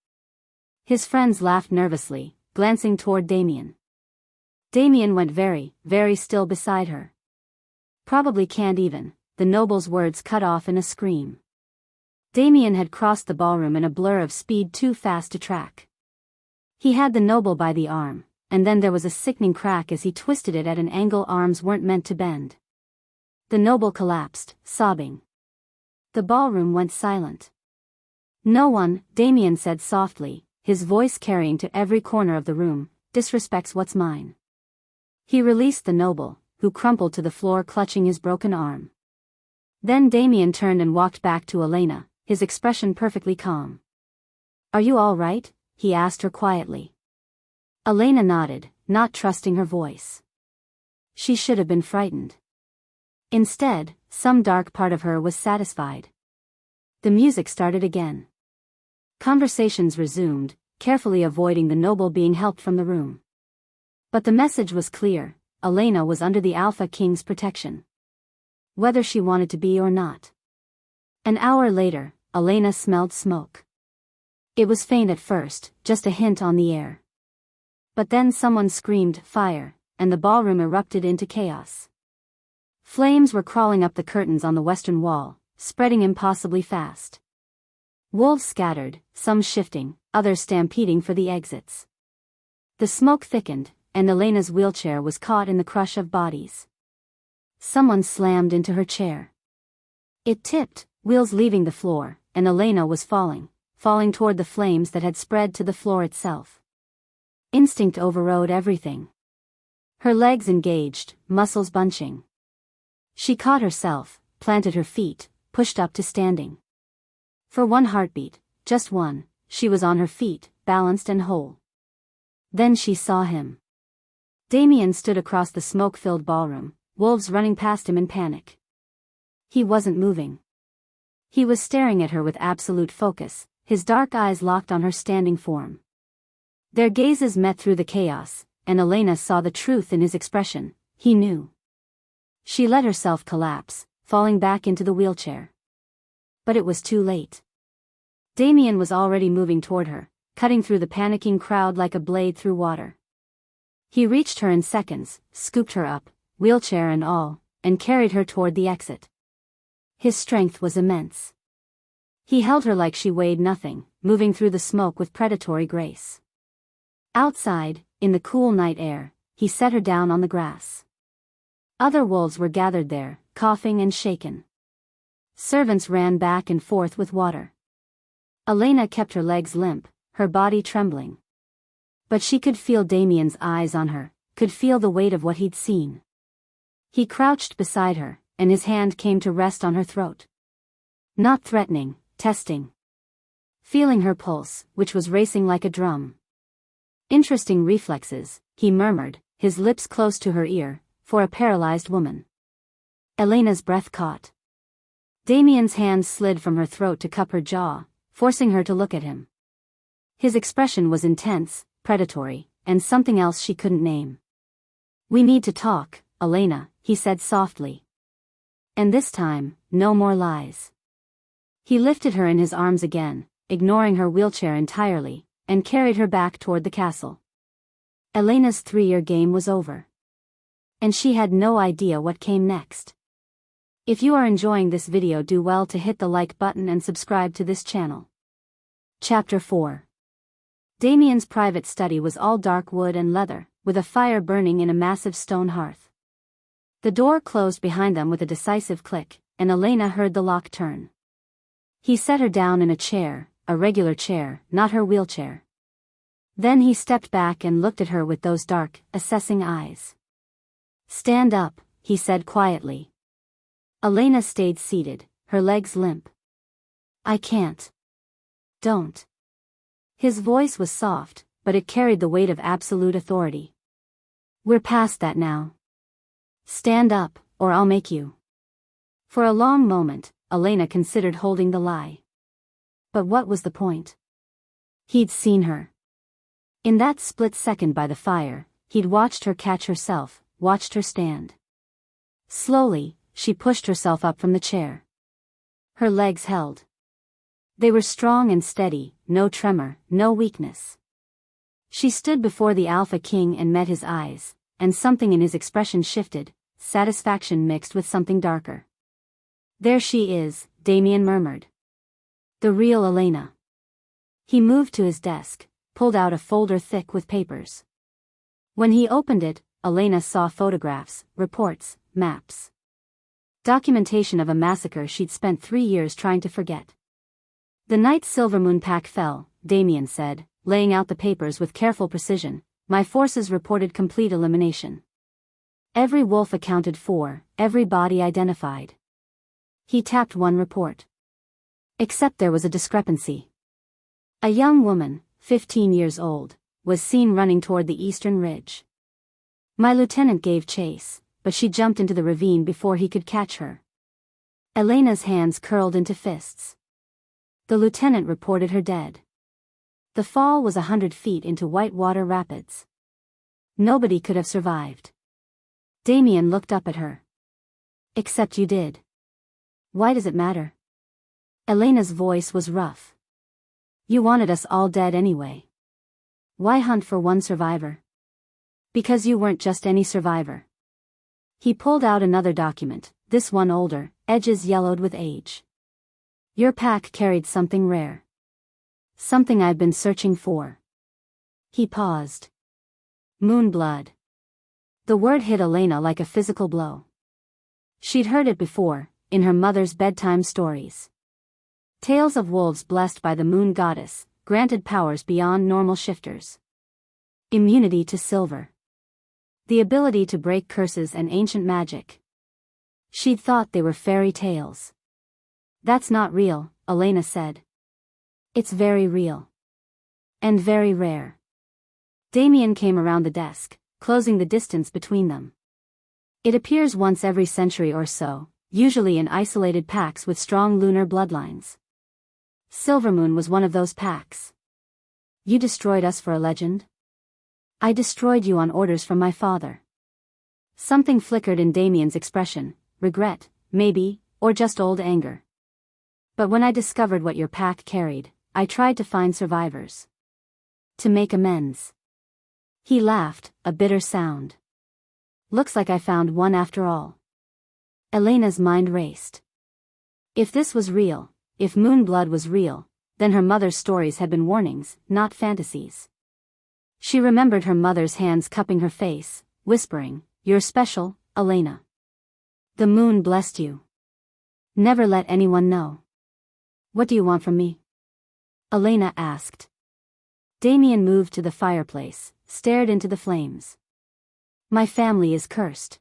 His friends laughed nervously, glancing toward Damien. Damien went very, very still beside her. Probably can't even, the noble's words cut off in a scream. Damien had crossed the ballroom in a blur of speed too fast to track. He had the noble by the arm, and then there was a sickening crack as he twisted it at an angle arms weren't meant to bend. The noble collapsed, sobbing. The ballroom went silent. No one, Damien said softly, his voice carrying to every corner of the room, disrespects what's mine. He released the noble, who crumpled to the floor clutching his broken arm. Then Damien turned and walked back to Elena, his expression perfectly calm. Are you all right? He asked her quietly. Elena nodded, not trusting her voice. She should have been frightened. Instead, some dark part of her was satisfied. The music started again. Conversations resumed, carefully avoiding the noble being helped from the room. But the message was clear, Elena was under the Alpha King's protection. Whether she wanted to be or not. An hour later, Elena smelled smoke. It was faint at first, just a hint on the air. But then someone screamed, fire, and the ballroom erupted into chaos. Flames were crawling up the curtains on the western wall, spreading impossibly fast. Wolves scattered, some shifting, others stampeding for the exits. The smoke thickened, and Elena's wheelchair was caught in the crush of bodies. Someone slammed into her chair. It tipped, wheels leaving the floor, and Elena was falling toward the flames that had spread to the floor itself. Instinct overrode everything. Her legs engaged, muscles bunching. She caught herself, planted her feet, pushed up to standing. For one heartbeat, just one, she was on her feet, balanced and whole. Then she saw him. Damien stood across the smoke-filled ballroom, wolves running past him in panic. He wasn't moving. He was staring at her with absolute focus, his dark eyes locked on her standing form. Their gazes met through the chaos, and Elena saw the truth in his expression. He knew. She let herself collapse, falling back into the wheelchair. But it was too late. Damien was already moving toward her, cutting through the panicking crowd like a blade through water. He reached her in seconds, scooped her up, wheelchair and all, and carried her toward the exit. His strength was immense. He held her like she weighed nothing, moving through the smoke with predatory grace. Outside, in the cool night air, he set her down on the grass. Other wolves were gathered there, coughing and shaken. Servants ran back and forth with water. Elena kept her legs limp, her body trembling. But she could feel Damien's eyes on her, could feel the weight of what he'd seen. He crouched beside her, and his hand came to rest on her throat. Not threatening, testing. Feeling her pulse, which was racing like a drum. Interesting reflexes, he murmured, his lips close to her ear, for a paralyzed woman. Elena's breath caught. Damien's hand slid from her throat to cup her jaw, forcing her to look at him. His expression was intense, predatory, and something else she couldn't name. We need to talk, Elena, he said softly. And this time, no more lies. He lifted her in his arms again, ignoring her wheelchair entirely, and carried her back toward the castle. Elena's 3-year game was over. And she had no idea what came next. If you are enjoying this video, do well to hit the like button and subscribe to this channel. Chapter 4. Damien's private study was all dark wood and leather, with a fire burning in a massive stone hearth. The door closed behind them with a decisive click, and Elena heard the lock turn. He set her down in a chair, a regular chair, not her wheelchair. Then he stepped back and looked at her with those dark, assessing eyes. "Stand up," he said quietly. Elena stayed seated, her legs limp. "I can't." "Don't." His voice was soft, but it carried the weight of absolute authority. "We're past that now. Stand up, or I'll make you." For a long moment, Elena considered holding the lie. But what was the point? He'd seen her. In that split second by the fire, he'd watched her catch herself, watched her stand. Slowly, she pushed herself up from the chair. Her legs held. They were strong and steady, no tremor, no weakness. She stood before the Alpha King and met his eyes, and something in his expression shifted, satisfaction mixed with something darker. "There she is," Damien murmured. "The real Elena." He moved to his desk, pulled out a folder thick with papers. When he opened it, Elena saw photographs, reports, maps. Documentation of a massacre she'd spent 3 years trying to forget. "The night Silvermoon Pack fell," Damien said, laying out the papers with careful precision, "my forces reported complete elimination. Every wolf accounted for, every body identified." He tapped one report. Except there was a discrepancy. A young woman, 15 years old, was seen running toward the eastern ridge. "My lieutenant gave chase, but she jumped into the ravine before he could catch her." Elena's hands curled into fists. "The lieutenant reported her dead. The fall was 100 feet into Whitewater Rapids. Nobody could have survived." Damien looked up at her. "Except you did." "Why does it matter?" Elena's voice was rough. "You wanted us all dead anyway. Why hunt for one survivor?" "Because you weren't just any survivor." He pulled out another document, this one older, edges yellowed with age. "Your pack carried something rare. Something I've been searching for." He paused. "Moonblood." The word hit Elena like a physical blow. She'd heard it before, in her mother's bedtime stories. Tales of wolves blessed by the moon goddess, granted powers beyond normal shifters. Immunity to silver. The ability to break curses and ancient magic. She'd thought they were fairy tales. "That's not real," Elena said. "It's very real. And very rare." Damien came around the desk, closing the distance between them. "It appears once every century or so, usually in isolated packs with strong lunar bloodlines. Silvermoon was one of those packs." "You destroyed us for a legend?" "I destroyed you on orders from my father." Something flickered in Damien's expression, regret, maybe, or just old anger. "But when I discovered what your pack carried, I tried to find survivors. To make amends." He laughed, a bitter sound. "Looks like I found one after all." Elena's mind raced. If this was real, if Moonblood was real, then her mother's stories had been warnings, not fantasies. She remembered her mother's hands cupping her face, whispering, "You're special, Elena. The moon blessed you. Never let anyone know." "What do you want from me?" Elena asked. Damien moved to the fireplace, stared into the flames. "My family is cursed.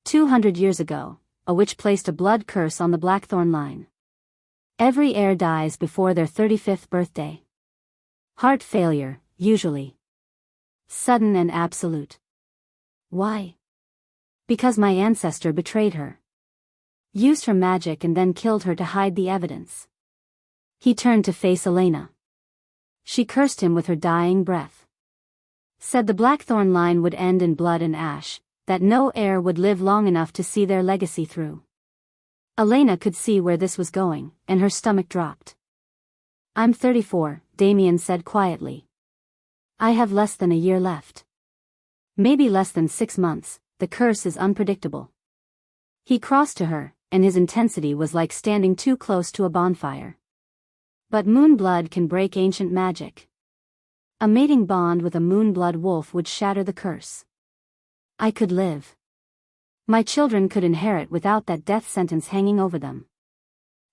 200 years ago, a witch placed a blood curse on the Blackthorn line. Every heir dies before their 35th birthday. Heart failure, usually. Sudden and absolute." "Why?" "Because my ancestor betrayed her. Used her magic and then killed her to hide the evidence." He turned to face Elena. She cursed him with her dying breath. Said the Blackthorn line would end in blood and ash, that no heir would live long enough to see their legacy through. Elena could see where this was going, and her stomach dropped. "I'm 34, Damien said quietly. "I have less than a year left. Maybe less than 6 months, the curse is unpredictable. He crossed to her, and his intensity was like standing too close to a bonfire. But Moonblood can break ancient magic. A mating bond with a Moonblood wolf would shatter the curse. I could live. My children could inherit without that death sentence hanging over them.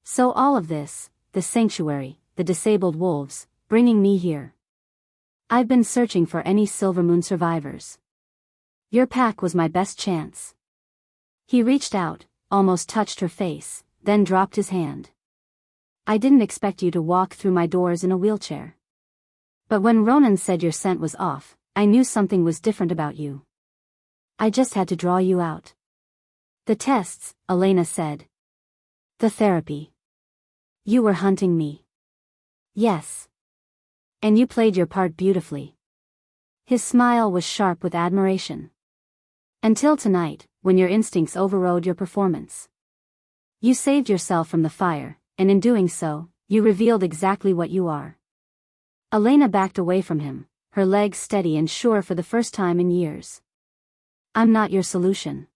So all of this, the sanctuary, the disabled wolves, bringing me here. I've been searching for any Silvermoon survivors. Your pack was my best chance. He reached out, almost touched her face, then dropped his hand. I didn't expect you to walk through my doors in a wheelchair. But when Ronan said your scent was off, I knew something was different about you. I just had to draw you out. The tests, Elena said. The therapy. You were hunting me. Yes. And you played your part beautifully. His smile was sharp with admiration. Until tonight, when your instincts overrode your performance. You saved yourself from the fire, and in doing so, you revealed exactly what you are. Elena backed away from him, her legs steady and sure for the first time in years. I'm not your solution.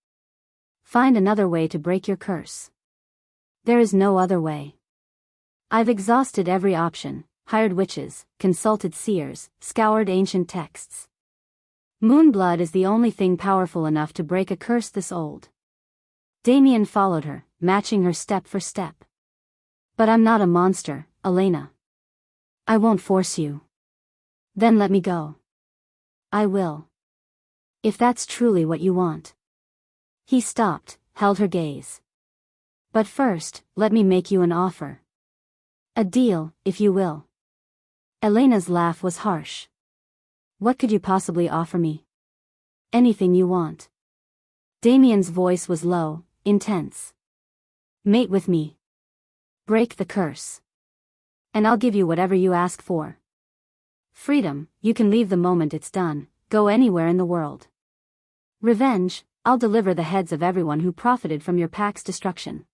Find another way to break your curse. There is no other way. I've exhausted every option, hired witches, consulted seers, scoured ancient texts. Moonblood is the only thing powerful enough to break a curse this old. Damien followed her, matching her step for step. But I'm not a monster, Elena. I won't force you. Then let me go. I will. If that's truly what you want. He stopped, held her gaze. But first, let me make you an offer. A deal, if you will. Elena's laugh was harsh. What could you possibly offer me? Anything you want. Damien's voice was low, intense. Mate with me. Break the curse. And I'll give you whatever you ask for. Freedom, you can leave the moment it's done, go anywhere in the world. Revenge, I'll deliver the heads of everyone who profited from your pack's destruction.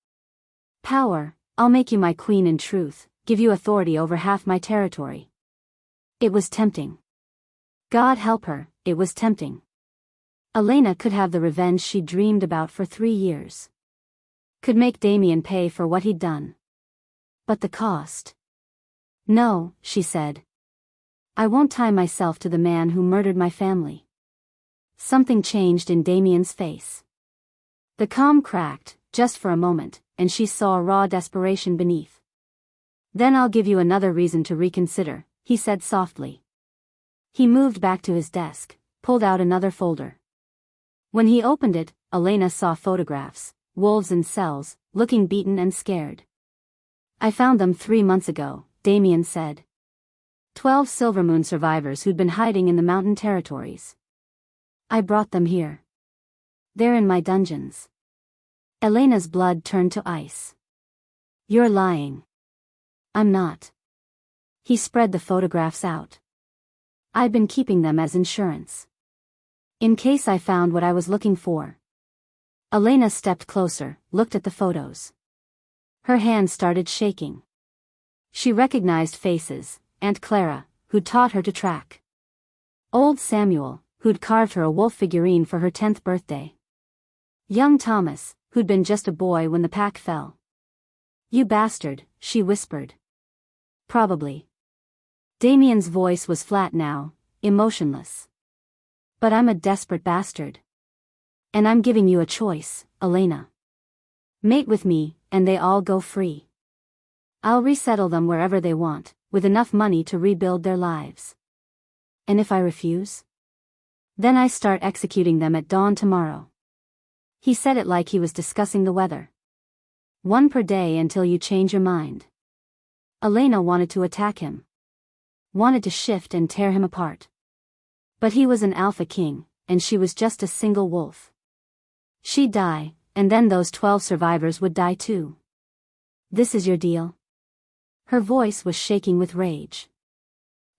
Power, I'll make you my queen in truth, give you authority over half my territory. It was tempting. God help her, it was tempting. Elena could have the revenge she dreamed about for 3 years. Could make Damien pay for what he'd done. But the cost? No, she said. I won't tie myself to the man who murdered my family. Something changed in Damien's face. The calm cracked, just for a moment, and she saw raw desperation beneath. Then I'll give you another reason to reconsider, he said softly. He moved back to his desk, pulled out another folder. When he opened it, Elena saw photographs, wolves in cells, looking beaten and scared. I found them 3 months ago, Damien said. 12 Silvermoon survivors who'd been hiding in the mountain territories. I brought them here. They're in my dungeons. Elena's blood turned to ice. You're lying. I'm not. He spread the photographs out. I've been keeping them as insurance. In case I found what I was looking for. Elena stepped closer, looked at the photos. Her hands started shaking. She recognized faces, Aunt Clara, who'd taught her to track. Old Samuel, who'd carved her a wolf figurine for her 10th birthday. Young Thomas, who'd been just a boy when the pack fell. You bastard, she whispered. Probably. Damien's voice was flat now, emotionless. But I'm a desperate bastard. And I'm giving you a choice, Elena. Mate with me, and they all go free. I'll resettle them wherever they want, with enough money to rebuild their lives. And if I refuse? Then I start executing them at dawn tomorrow. He said it like he was discussing the weather. 1 per day until you change your mind. Elena wanted to attack him. Wanted to shift and tear him apart. But he was an Alpha King, and she was just a single wolf. She'd die, and then those 12 survivors would die too. This is your deal? Her voice was shaking with rage.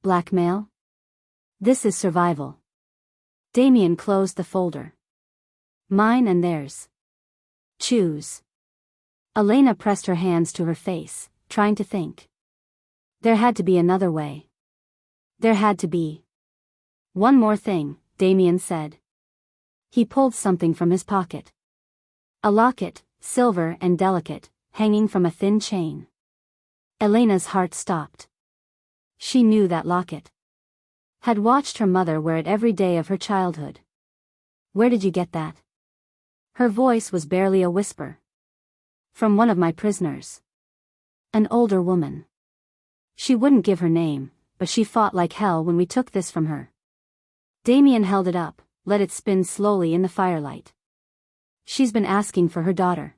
Blackmail? This is survival. Damien closed the folder. Mine and theirs. Choose. Elena pressed her hands to her face, trying to think. There had to be another way. There had to be. One more thing, Damien said. He pulled something from his pocket. A locket, silver and delicate, hanging from a thin chain. Elena's heart stopped. She knew that locket. Had watched her mother wear it every day of her childhood. Where did you get that? Her voice was barely a whisper. From one of my prisoners. An older woman. She wouldn't give her name, but she fought like hell when we took this from her. Damien held it up, let it spin slowly in the firelight. She's been asking for her daughter.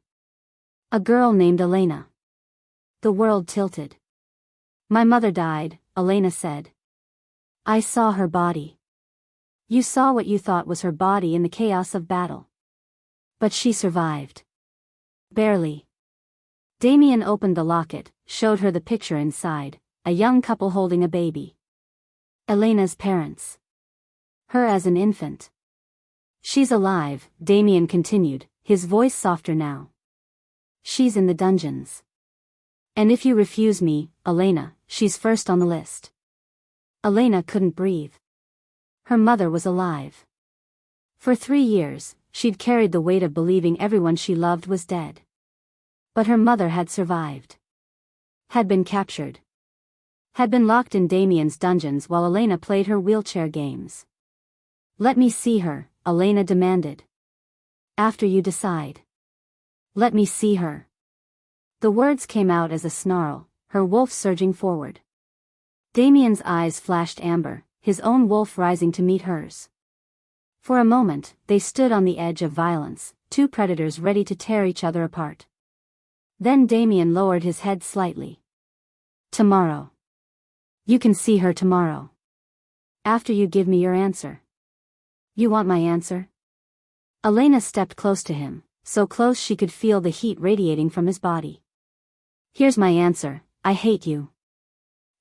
A girl named Elena. The world tilted. My mother died, Elena said. I saw her body. You saw what you thought was her body in the chaos of battle. But she survived. Barely. Damien opened the locket, showed her the picture inside, a young couple holding a baby. Elena's parents. Her as an infant. She's alive, Damien continued, his voice softer now. She's in the dungeons. And if you refuse me, Elena, she's first on the list. Elena couldn't breathe. Her mother was alive. For 3 years, she'd carried the weight of believing everyone she loved was dead. But her mother had survived. Had been captured. Had been locked in Damien's dungeons while Elena played her wheelchair games. Let me see her, Elena demanded. After you decide. Let me see her. The words came out as a snarl, her wolf surging forward. Damien's eyes flashed amber, his own wolf rising to meet hers. For a moment, they stood on the edge of violence, two predators ready to tear each other apart. Then Damien lowered his head slightly. Tomorrow. You can see her tomorrow. After you give me your answer. You want my answer? Elena stepped close to him, so close she could feel the heat radiating from his body. Here's my answer, I hate you.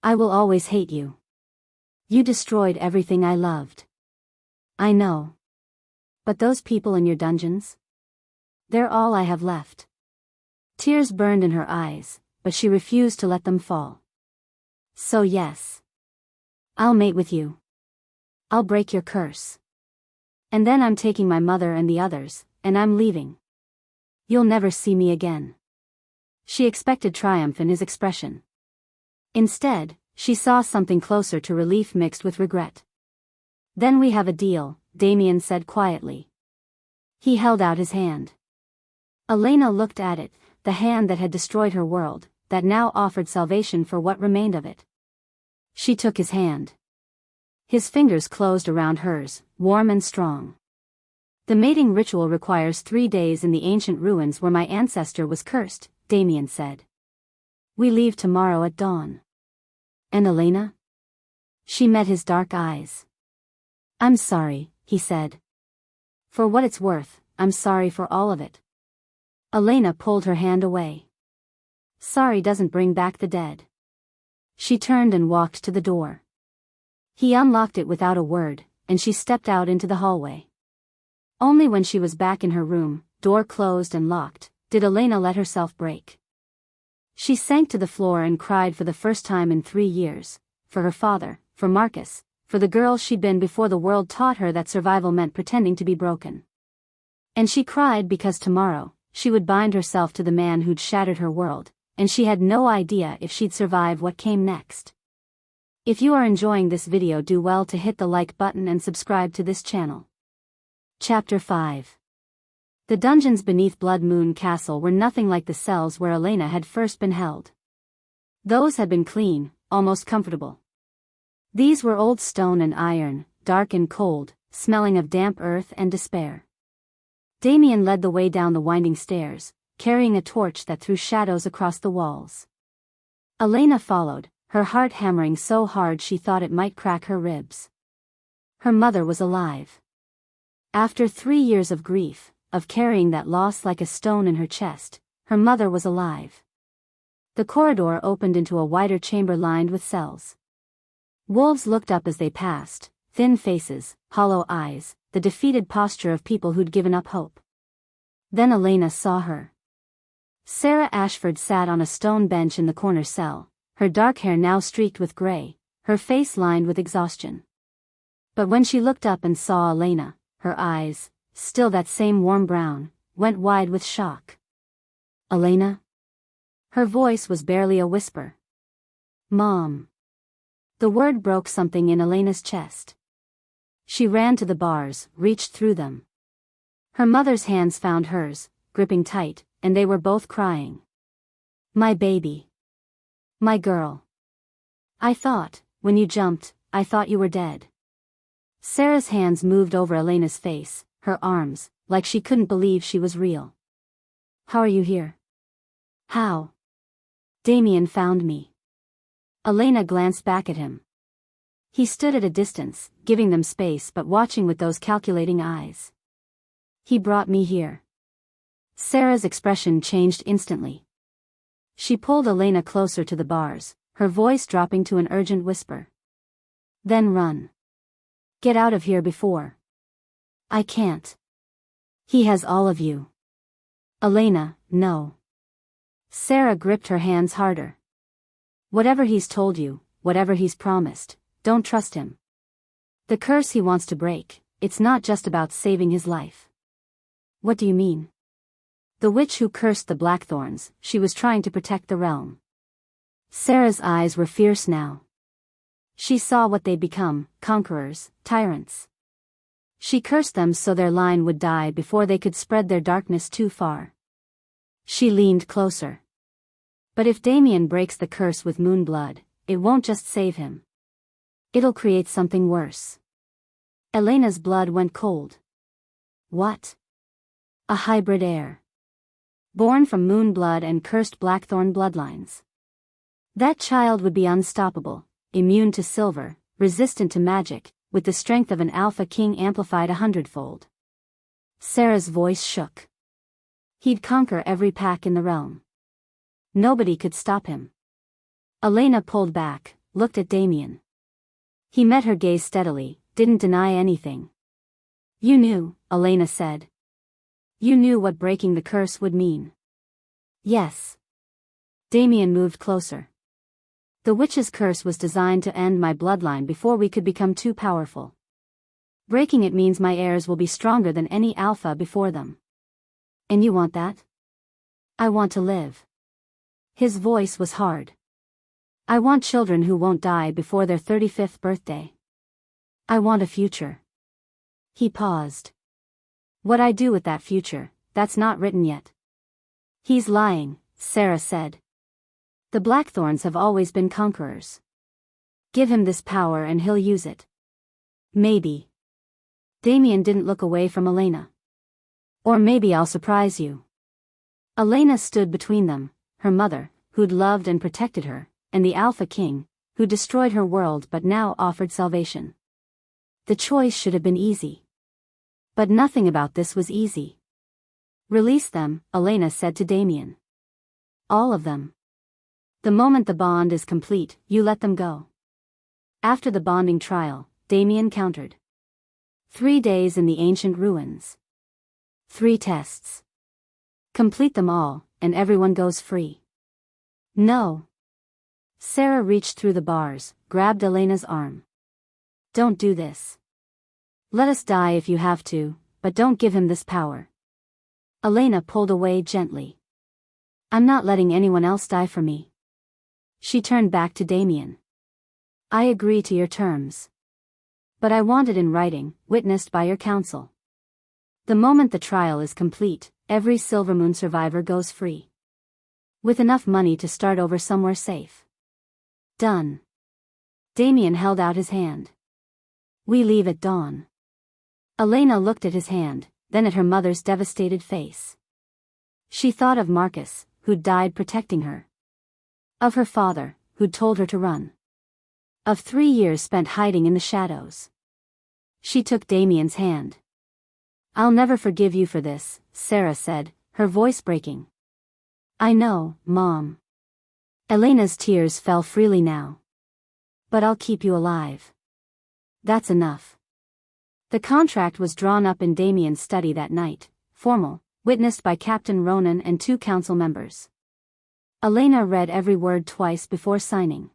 I will always hate you. You destroyed everything I loved. I know. But those people in your dungeons? They're all I have left. Tears burned in her eyes, but she refused to let them fall. So yes. I'll mate with you. I'll break your curse. And then I'm taking my mother and the others, and I'm leaving. You'll never see me again. She expected triumph in his expression. Instead, she saw something closer to relief mixed with regret. Then we have a deal, Damien said quietly. He held out his hand. Elena looked at it, the hand that had destroyed her world, that now offered salvation for what remained of it. She took his hand. His fingers closed around hers, warm and strong. The mating ritual requires 3 days in the ancient ruins where my ancestor was cursed, Damien said. We leave tomorrow at dawn. And Elena? She met his dark eyes. I'm sorry, he said. For what it's worth, I'm sorry for all of it. Elena pulled her hand away. Sorry doesn't bring back the dead. She turned and walked to the door. He unlocked it without a word, and she stepped out into the hallway. Only when she was back in her room, door closed and locked, did Elena let herself break. She sank to the floor and cried for the first time in 3 years, for her father, for Marcus, for the girl she'd been before the world taught her that survival meant pretending to be broken. And she cried because tomorrow, she would bind herself to the man who'd shattered her world, and she had no idea if she'd survive what came next. If you are enjoying this video, do well to hit the like button and subscribe to this channel. Chapter 5. The dungeons beneath Blood Moon Castle were nothing like the cells where Elena had first been held. Those had been clean, almost comfortable. These were old stone and iron, dark and cold, smelling of damp earth and despair. Damien led the way down the winding stairs, carrying a torch that threw shadows across the walls. Elena followed, her heart hammering so hard she thought it might crack her ribs. Her mother was alive. After 3 years of grief, of carrying that loss like a stone in her chest, her mother was alive. The corridor opened into a wider chamber lined with cells. Wolves looked up as they passed, thin faces, hollow eyes, the defeated posture of people who'd given up hope. Then Elena saw her. Sarah Ashford sat on a stone bench in the corner cell, her dark hair now streaked with gray, her face lined with exhaustion. But when she looked up and saw Elena, her eyes, still that same warm brown, went wide with shock. Elena? Her voice was barely a whisper. Mom. The word broke something in Elena's chest. She ran to the bars, reached through them. Her mother's hands found hers, gripping tight, and they were both crying. My baby. My girl. When you jumped, I thought you were dead. Sarah's hands moved over Elena's face, her arms, like she couldn't believe she was real. How are you here? How? Damien found me. Elena glanced back at him. He stood at a distance, giving them space but watching with those calculating eyes. He brought me here. Sarah's expression changed instantly. She pulled Elena closer to the bars, her voice dropping to an urgent whisper. Then run. Get out of here before. I can't. He has all of you. Elena, no. Sarah gripped her hands harder. Whatever he's told you, whatever he's promised, don't trust him. The curse he wants to break, it's not just about saving his life. What do you mean? The witch who cursed the Blackthorns, she was trying to protect the realm. Sarah's eyes were fierce now. She saw what they'd become, conquerors, tyrants. She cursed them so their line would die before they could spread their darkness too far. She leaned closer. But if Damien breaks the curse with Moonblood, it won't just save him. It'll create something worse. Elena's blood went cold. What? A hybrid heir. Born from Moonblood and cursed Blackthorn bloodlines. That child would be unstoppable, immune to silver, resistant to magic, with the strength of an Alpha King amplified 100-fold. Sarah's voice shook. He'd conquer every pack in the realm. Nobody could stop him. Elena pulled back, looked at Damien. He met her gaze steadily, didn't deny anything. You knew, Elena said. You knew what breaking the curse would mean. Yes. Damien moved closer. The witch's curse was designed to end my bloodline before we could become too powerful. Breaking it means my heirs will be stronger than any alpha before them. And you want that? I want to live. His voice was hard. I want children who won't die before their 35th birthday. I want a future. He paused. What I do with that future, that's not written yet. He's lying, Sarah said. The Blackthorns have always been conquerors. Give him this power and he'll use it. Maybe. Damien didn't look away from Elena. Or maybe I'll surprise you. Elena stood between them, her mother, who'd loved and protected her, and the Alpha King, who destroyed her world but now offered salvation. The choice should have been easy. But nothing about this was easy. Release them, Elena said to Damien. All of them. The moment the bond is complete, you let them go. After the bonding trial, Damien countered. 3 days in the ancient ruins. 3 tests. Complete them all, and everyone goes free. No. Sarah reached through the bars, grabbed Elena's arm. Don't do this. Let us die if you have to, but don't give him this power. Elena pulled away gently. I'm not letting anyone else die for me. She turned back to Damien. I agree to your terms. But I want it in writing, witnessed by your council. The moment the trial is complete, every Silvermoon survivor goes free. With enough money to start over somewhere safe. Done. Damien held out his hand. We leave at dawn. Elena looked at his hand, then at her mother's devastated face. She thought of Marcus, who'd died protecting her. Of her father, who'd told her to run. Of 3 years spent hiding in the shadows. She took Damien's hand. I'll never forgive you for this, Sarah said, her voice breaking. I know, Mom. Elena's tears fell freely now. But I'll keep you alive. That's enough. The contract was drawn up in Damien's study that night, formal, witnessed by Captain Ronan and 2 council members. Elena read every word twice before signing.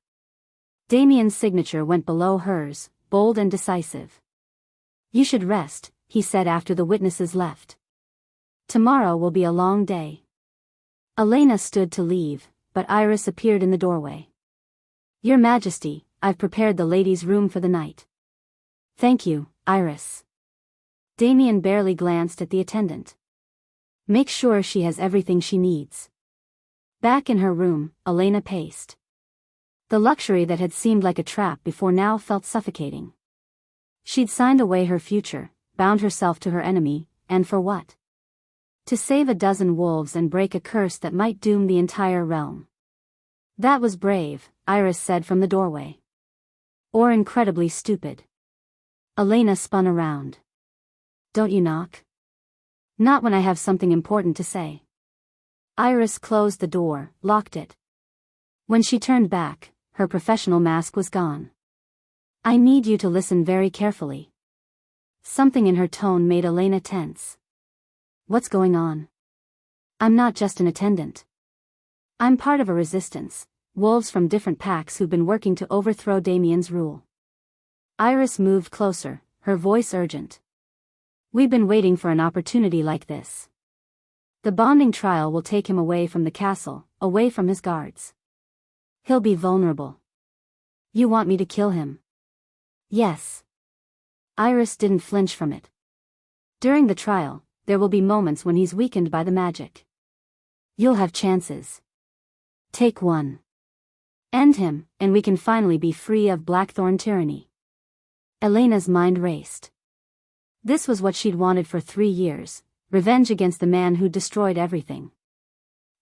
Damien's signature went below hers, bold and decisive. You should rest, he said after the witnesses left. Tomorrow will be a long day. Elena stood to leave, but Iris appeared in the doorway. Your Majesty, I've prepared the ladies' room for the night. Thank you, Iris. Damien barely glanced at the attendant. Make sure she has everything she needs. Back in her room, Elena paced. The luxury that had seemed like a trap before now felt suffocating. She'd signed away her future, bound herself to her enemy, and for what? To save a dozen wolves and break a curse that might doom the entire realm. That was brave, Iris said from the doorway. Or incredibly stupid. Elena spun around. Don't you knock? Not when I have something important to say. Iris closed the door, locked it. When she turned back, her professional mask was gone. I need you to listen very carefully. Something in her tone made Elena tense. What's going on? I'm not just an attendant. I'm part of a resistance, wolves from different packs who've been working to overthrow Damien's rule. Iris moved closer, her voice urgent. We've been waiting for an opportunity like this. The bonding trial will take him away from the castle, away from his guards. He'll be vulnerable. You want me to kill him? Yes. Iris didn't flinch from it. During the trial, there will be moments when he's weakened by the magic. You'll have chances. Take one. End him, and we can finally be free of Blackthorn tyranny. Elena's mind raced. This was what she'd wanted for 3 years, revenge against the man who destroyed everything.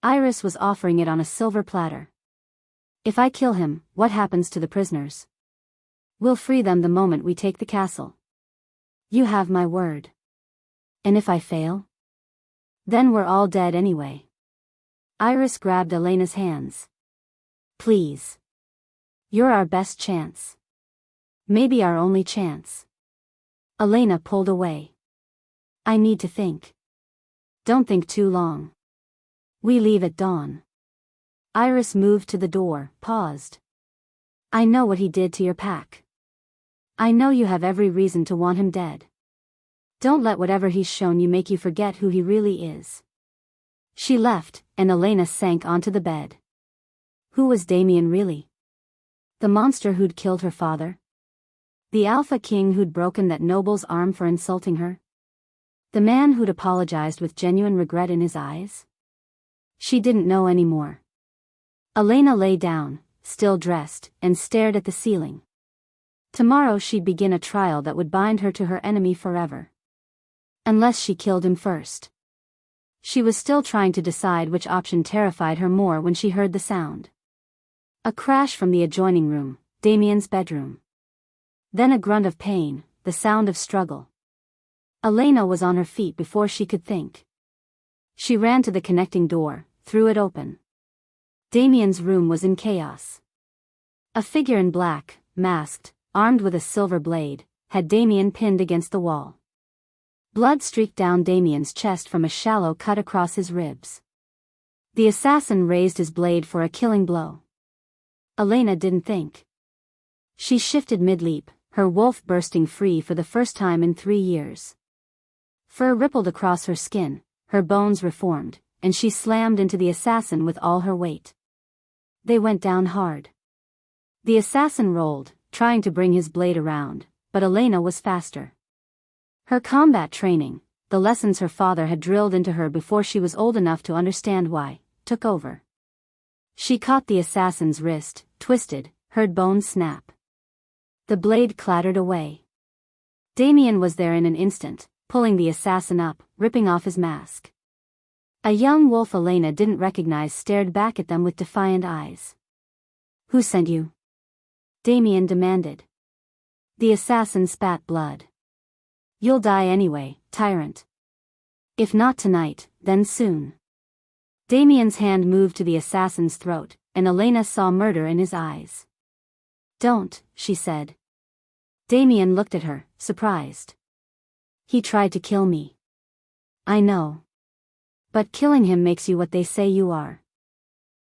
Iris was offering it on a silver platter. If I kill him, what happens to the prisoners? We'll free them the moment we take the castle. You have my word. And if I fail? Then we're all dead anyway. Iris grabbed Elena's hands. Please. You're our best chance. Maybe our only chance. Elena pulled away. I need to think. Don't think too long. We leave at dawn. Iris moved to the door, paused. I know what he did to your pack. I know you have every reason to want him dead. Don't let whatever he's shown you make you forget who he really is. She left, and Elena sank onto the bed. Who was Damien really? The monster who'd killed her father? The Alpha King who'd broken that noble's arm for insulting her? The man who'd apologized with genuine regret in his eyes? She didn't know anymore. Elena lay down, still dressed, and stared at the ceiling. Tomorrow she'd begin a trial that would bind her to her enemy forever. Unless she killed him first. She was still trying to decide which option terrified her more when she heard the sound. A crash from the adjoining room, Damien's bedroom. Then a grunt of pain, the sound of struggle. Elena was on her feet before she could think. She ran to the connecting door, threw it open. Damien's room was in chaos. A figure in black, masked, armed with a silver blade, had Damien pinned against the wall. Blood streaked down Damien's chest from a shallow cut across his ribs. The assassin raised his blade for a killing blow. Elena didn't think. She shifted mid-leap, her wolf bursting free for the first time in 3 years. Fur rippled across her skin, her bones reformed, and she slammed into the assassin with all her weight. They went down hard. The assassin rolled, trying to bring his blade around, but Elena was faster. Her combat training, the lessons her father had drilled into her before she was old enough to understand why, took over. She caught the assassin's wrist, twisted, heard bones snap. The blade clattered away. Damien was there in an instant, pulling the assassin up, ripping off his mask. A young wolf Elena didn't recognize stared back at them with defiant eyes. Who sent you? Damien demanded. The assassin spat blood. You'll die anyway, tyrant. If not tonight, then soon. Damien's hand moved to the assassin's throat, and Elena saw murder in his eyes. Don't, she said. Damien looked at her, surprised. He tried to kill me. I know. But killing him makes you what they say you are.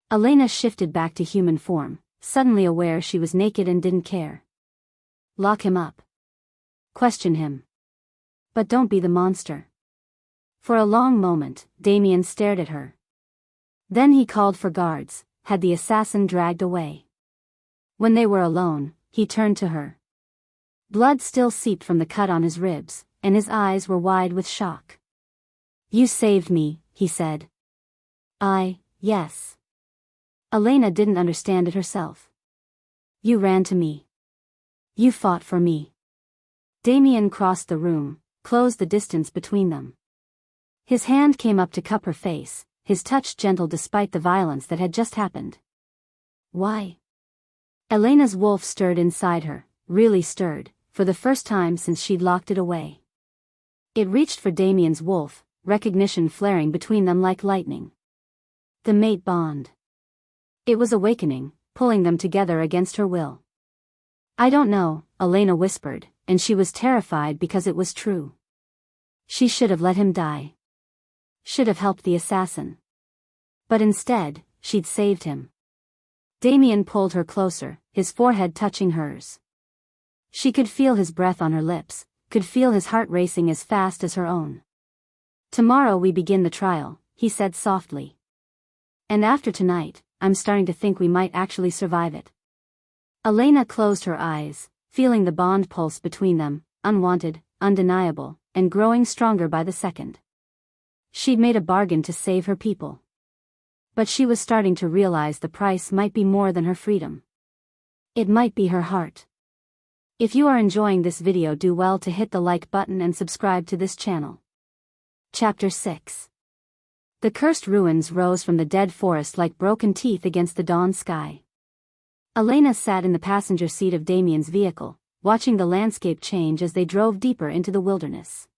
Elena shifted back to human form, suddenly aware she was naked and didn't care. Lock him up. Question him. But don't be the monster. For a long moment, Damien stared at her. Then he called for guards, had the assassin dragged away. When they were alone, he turned to her. Blood still seeped from the cut on his ribs, and his eyes were wide with shock. "You saved me," he said. Yes. Elena didn't understand it herself. "You ran to me. You fought for me." Damien crossed the room, closed the distance between them. His hand came up to cup her face, his touch gentle despite the violence that had just happened. "Why?" Elena's wolf stirred inside her, really stirred, for the first time since she'd locked it away. It reached for Damien's wolf, recognition flaring between them like lightning. The mate bond. It was awakening, pulling them together against her will. "I don't know," Elena whispered, and she was terrified because it was true. She should have let him die. Should have helped the assassin. But instead, she'd saved him. Damien pulled her closer, his forehead touching hers. She could feel his breath on her lips, could feel his heart racing as fast as her own. "Tomorrow we begin the trial," he said softly. "And after tonight, I'm starting to think we might actually survive it." Elena closed her eyes, feeling the bond pulse between them, unwanted, undeniable, and growing stronger by the second. She'd made a bargain to save her people. But she was starting to realize the price might be more than her freedom. It might be her heart. If you are enjoying this video, do well to hit the like button and subscribe to this channel. Chapter 6. The cursed ruins rose from the dead forest like broken teeth against the dawn sky. Elena sat in the passenger seat of Damien's vehicle, watching the landscape change as they drove deeper into the wilderness.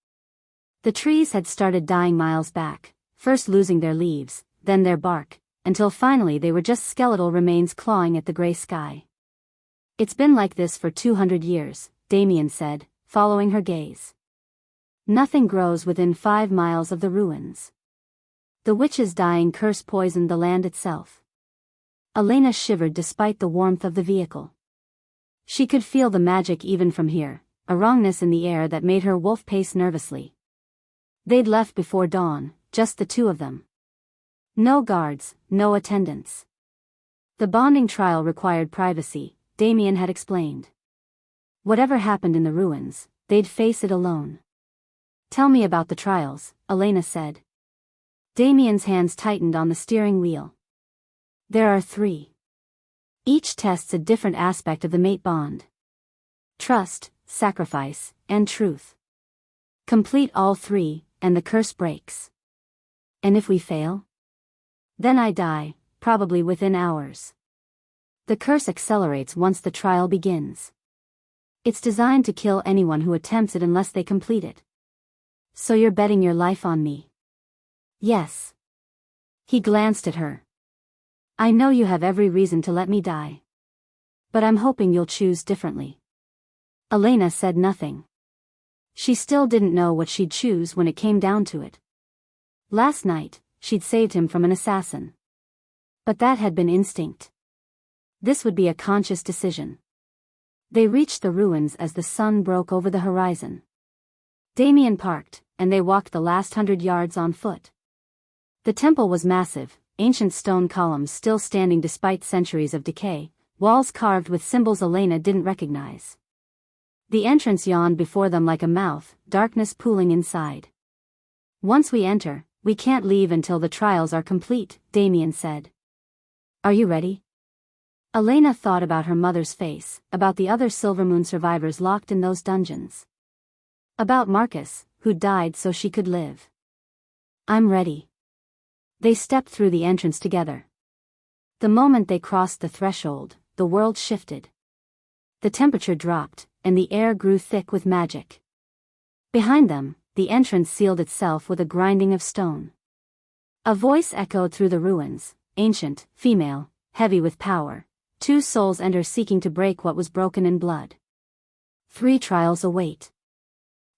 The trees had started dying miles back, first losing their leaves, then their bark, until finally they were just skeletal remains clawing at the gray sky. "It's been like this for 200 years, Damien said, following her gaze. "Nothing grows within 5 miles of the ruins. The witch's dying curse poisoned the land itself." Elena shivered despite the warmth of the vehicle. She could feel the magic even from here, a wrongness in the air that made her wolf pace nervously. They'd left before dawn, just the two of them. No guards, no attendants. The bonding trial required privacy, Damien had explained. Whatever happened in the ruins, they'd face it alone. "Tell me about the trials," Elena said. Damien's hands tightened on the steering wheel. "There are 3. Each tests a different aspect of the mate bond. Trust, sacrifice, and truth. Complete all 3, and the curse breaks. And if we fail? Then I die, probably within hours. The curse accelerates once the trial begins. It's designed to kill anyone who attempts it unless they complete it. So you're betting your life on me?" "Yes." He glanced at her. "I know you have every reason to let me die. But I'm hoping you'll choose differently." Elena said nothing. She still didn't know what she'd choose when it came down to it. Last night, she'd saved him from an assassin. But that had been instinct. This would be a conscious decision. They reached the ruins as the sun broke over the horizon. Damien parked, and they walked the last 100 yards on foot. The temple was massive, ancient stone columns still standing despite centuries of decay, walls carved with symbols Elena didn't recognize. The entrance yawned before them like a mouth, darkness pooling inside. "Once we enter, we can't leave until the trials are complete," Damien said. "Are you ready?" Elena thought about her mother's face, about the other Silvermoon survivors locked in those dungeons. About Marcus, who died so she could live. "I'm ready." They stepped through the entrance together. The moment they crossed the threshold, the world shifted. The temperature dropped, and the air grew thick with magic. Behind them, the entrance sealed itself with a grinding of stone. A voice echoed through the ruins, ancient, female, heavy with power. 2 souls enter seeking to break what was broken in blood. 3 trials await.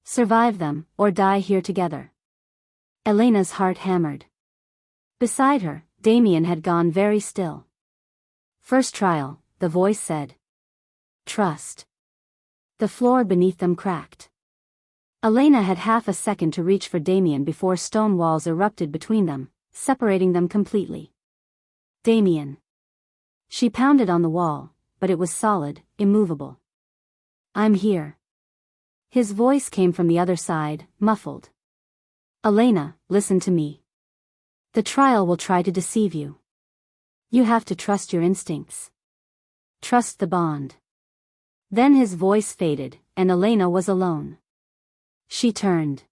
Survive them, or die here together. Elena's heart hammered. Beside her, Damien had gone very still. "First trial," the voice said. "Trust." The floor beneath them cracked. Elena had half a second to reach for Damien before stone walls erupted between them, separating them completely. Damien. She pounded on the wall, but it was solid, immovable. I'm here. His voice came from the other side, muffled. Elena, listen to me. The trial will try to deceive you. You have to trust your instincts. Trust the bond. Then his voice faded, and Elena was alone. She turned.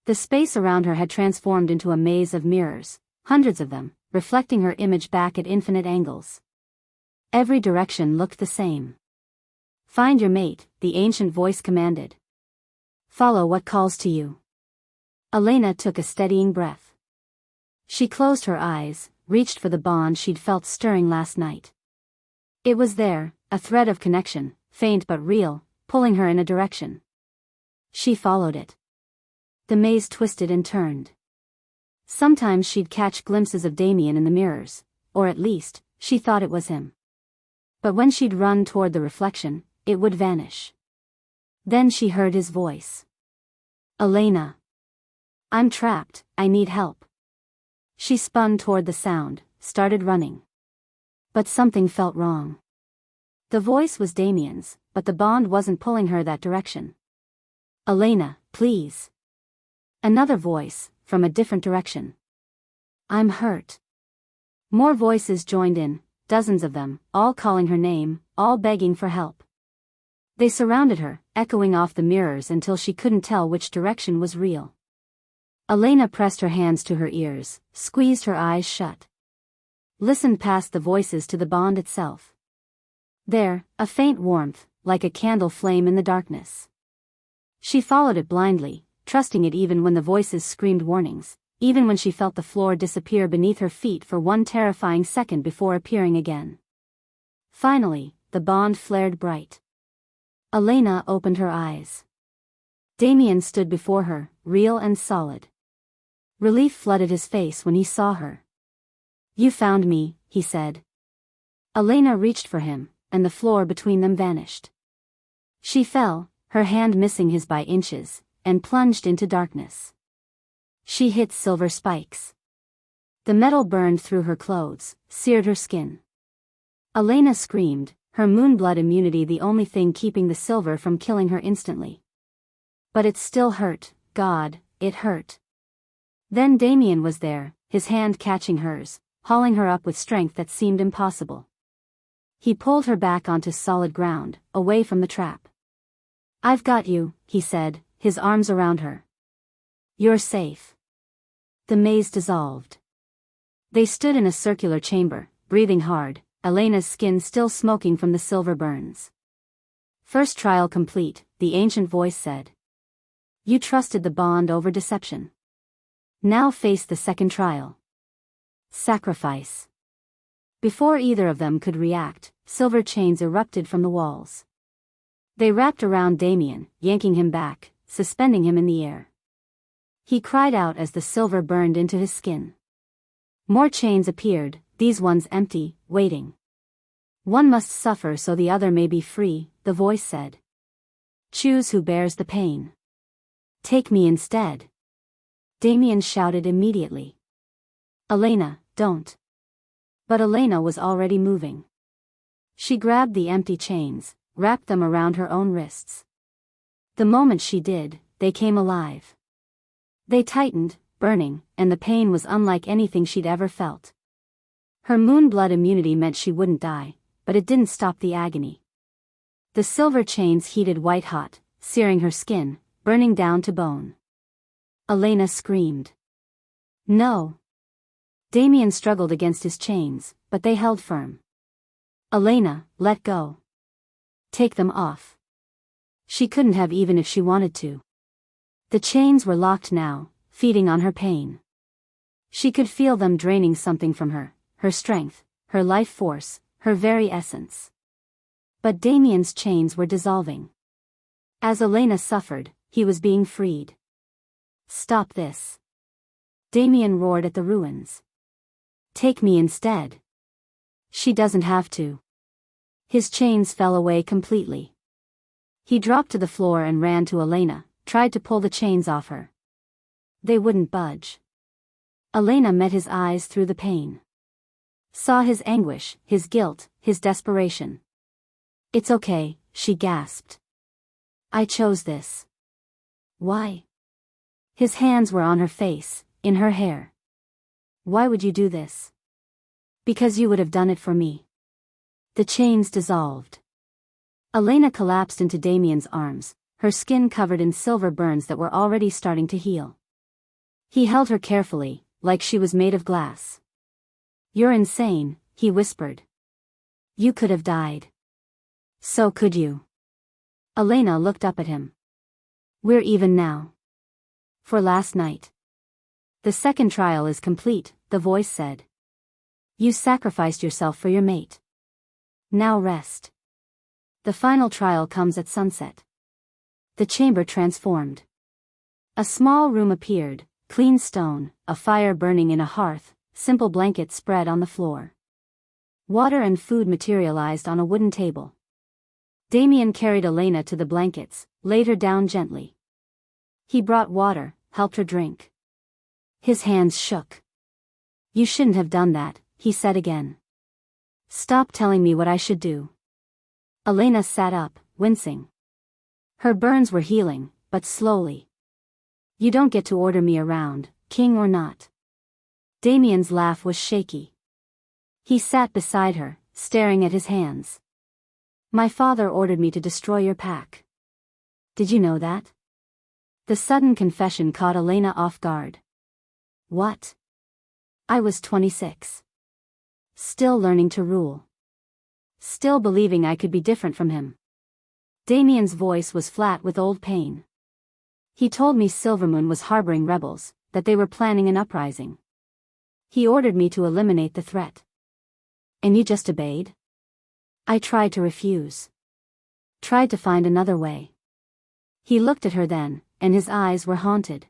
The space around her had transformed into a maze of mirrors, hundreds of them, reflecting her image back at infinite angles. Every direction looked the same. Find your mate, the ancient voice commanded. Follow what calls to you. Elena took a steadying breath. She closed her eyes, reached for the bond she'd felt stirring last night. It was there, a thread of connection, faint but real, pulling her in a direction. She followed it. The maze twisted and turned. Sometimes she'd catch glimpses of Damien in the mirrors, or at least, she thought it was him. But when she'd run toward the reflection, it would vanish. Then she heard his voice. Elena. I'm trapped, I need help. She spun toward the sound, started running. But something felt wrong. The voice was Damien's, but the bond wasn't pulling her that direction. Elena, please. Another voice, from a different direction. I'm hurt. More voices joined in, dozens of them, all calling her name, all begging for help. They surrounded her, echoing off the mirrors until she couldn't tell which direction was real. Elena pressed her hands to her ears, squeezed her eyes shut. Listened past the voices to the bond itself. There, a faint warmth, like a candle flame in the darkness. She followed it blindly, trusting it even when the voices screamed warnings, even when she felt the floor disappear beneath her feet for one terrifying second before appearing again. Finally, the bond flared bright. Elena opened her eyes. Damien stood before her, real and solid. Relief flooded his face when he saw her. You found me, he said. Elena reached for him, and the floor between them vanished. She fell, her hand missing his by inches, and plunged into darkness. She hit silver spikes. The metal burned through her clothes, seared her skin. Elena screamed, her Moonblood immunity the only thing keeping the silver from killing her instantly. But it still hurt, God, it hurt. Then Damien was there, his hand catching hers, hauling her up with strength that seemed impossible. He pulled her back onto solid ground, away from the trap. I've got you, he said, his arms around her. You're safe. The maze dissolved. They stood in a circular chamber, breathing hard, Elena's skin still smoking from the silver burns. First trial complete, the ancient voice said. You trusted the bond over deception. Now face the second trial. Sacrifice. Before either of them could react, silver chains erupted from the walls. They wrapped around Damien, yanking him back, suspending him in the air. He cried out as the silver burned into his skin. More chains appeared, these ones empty, waiting. One must suffer so the other may be free, the voice said. Choose who bears the pain. Take me instead. Damien shouted immediately. Elena, don't. But Elena was already moving. She grabbed the empty chains, wrapped them around her own wrists. The moment she did, they came alive. They tightened, burning, and the pain was unlike anything she'd ever felt. Her Moonblood immunity meant she wouldn't die, but it didn't stop the agony. The silver chains heated white-hot, searing her skin, burning down to bone. Elena screamed. No. Damien struggled against his chains, but they held firm. Elena, let go. Take them off. She couldn't have even if she wanted to. The chains were locked now, feeding on her pain. She could feel them draining something from her, her strength, her life force, her very essence. But Damien's chains were dissolving. As Elena suffered, he was being freed. Stop this. Damien roared at the ruins. Take me instead. She doesn't have to. His chains fell away completely. He dropped to the floor and ran to Elena, tried to pull the chains off her. They wouldn't budge. Elena met his eyes through the pain. Saw his anguish, his guilt, his desperation. "It's okay," she gasped. "I chose this." "Why?" His hands were on her face, in her hair. "Why would you do this?" "Because you would have done it for me." The chains dissolved. Elena collapsed into Damien's arms, her skin covered in silver burns that were already starting to heal. He held her carefully, like she was made of glass. "You're insane," he whispered. "You could have died." "So could you." Elena looked up at him. "We're even now." "For last night." "The second trial is complete," the voice said. "You sacrificed yourself for your mate. Now rest. The final trial comes at sunset." The chamber transformed. A small room appeared, clean stone, a fire burning in a hearth, simple blankets spread on the floor. Water and food materialized on a wooden table. Damien carried Elena to the blankets, laid her down gently. He brought water, helped her drink. His hands shook. "You shouldn't have done that," he said again. "Stop telling me what I should do." Elena sat up, wincing. Her burns were healing, but slowly. "You don't get to order me around, king or not." Damien's laugh was shaky. He sat beside her, staring at his hands. "My father ordered me to destroy your pack. Did you know that?" The sudden confession caught Elena off guard. "What?" "I was 26. Still learning to rule. Still believing I could be different from him." Damien's voice was flat with old pain. "He told me Silvermoon was harboring rebels, that they were planning an uprising. He ordered me to eliminate the threat. And you just obeyed?" "I tried to refuse. Tried to find another way." He looked at her then, and his eyes were haunted.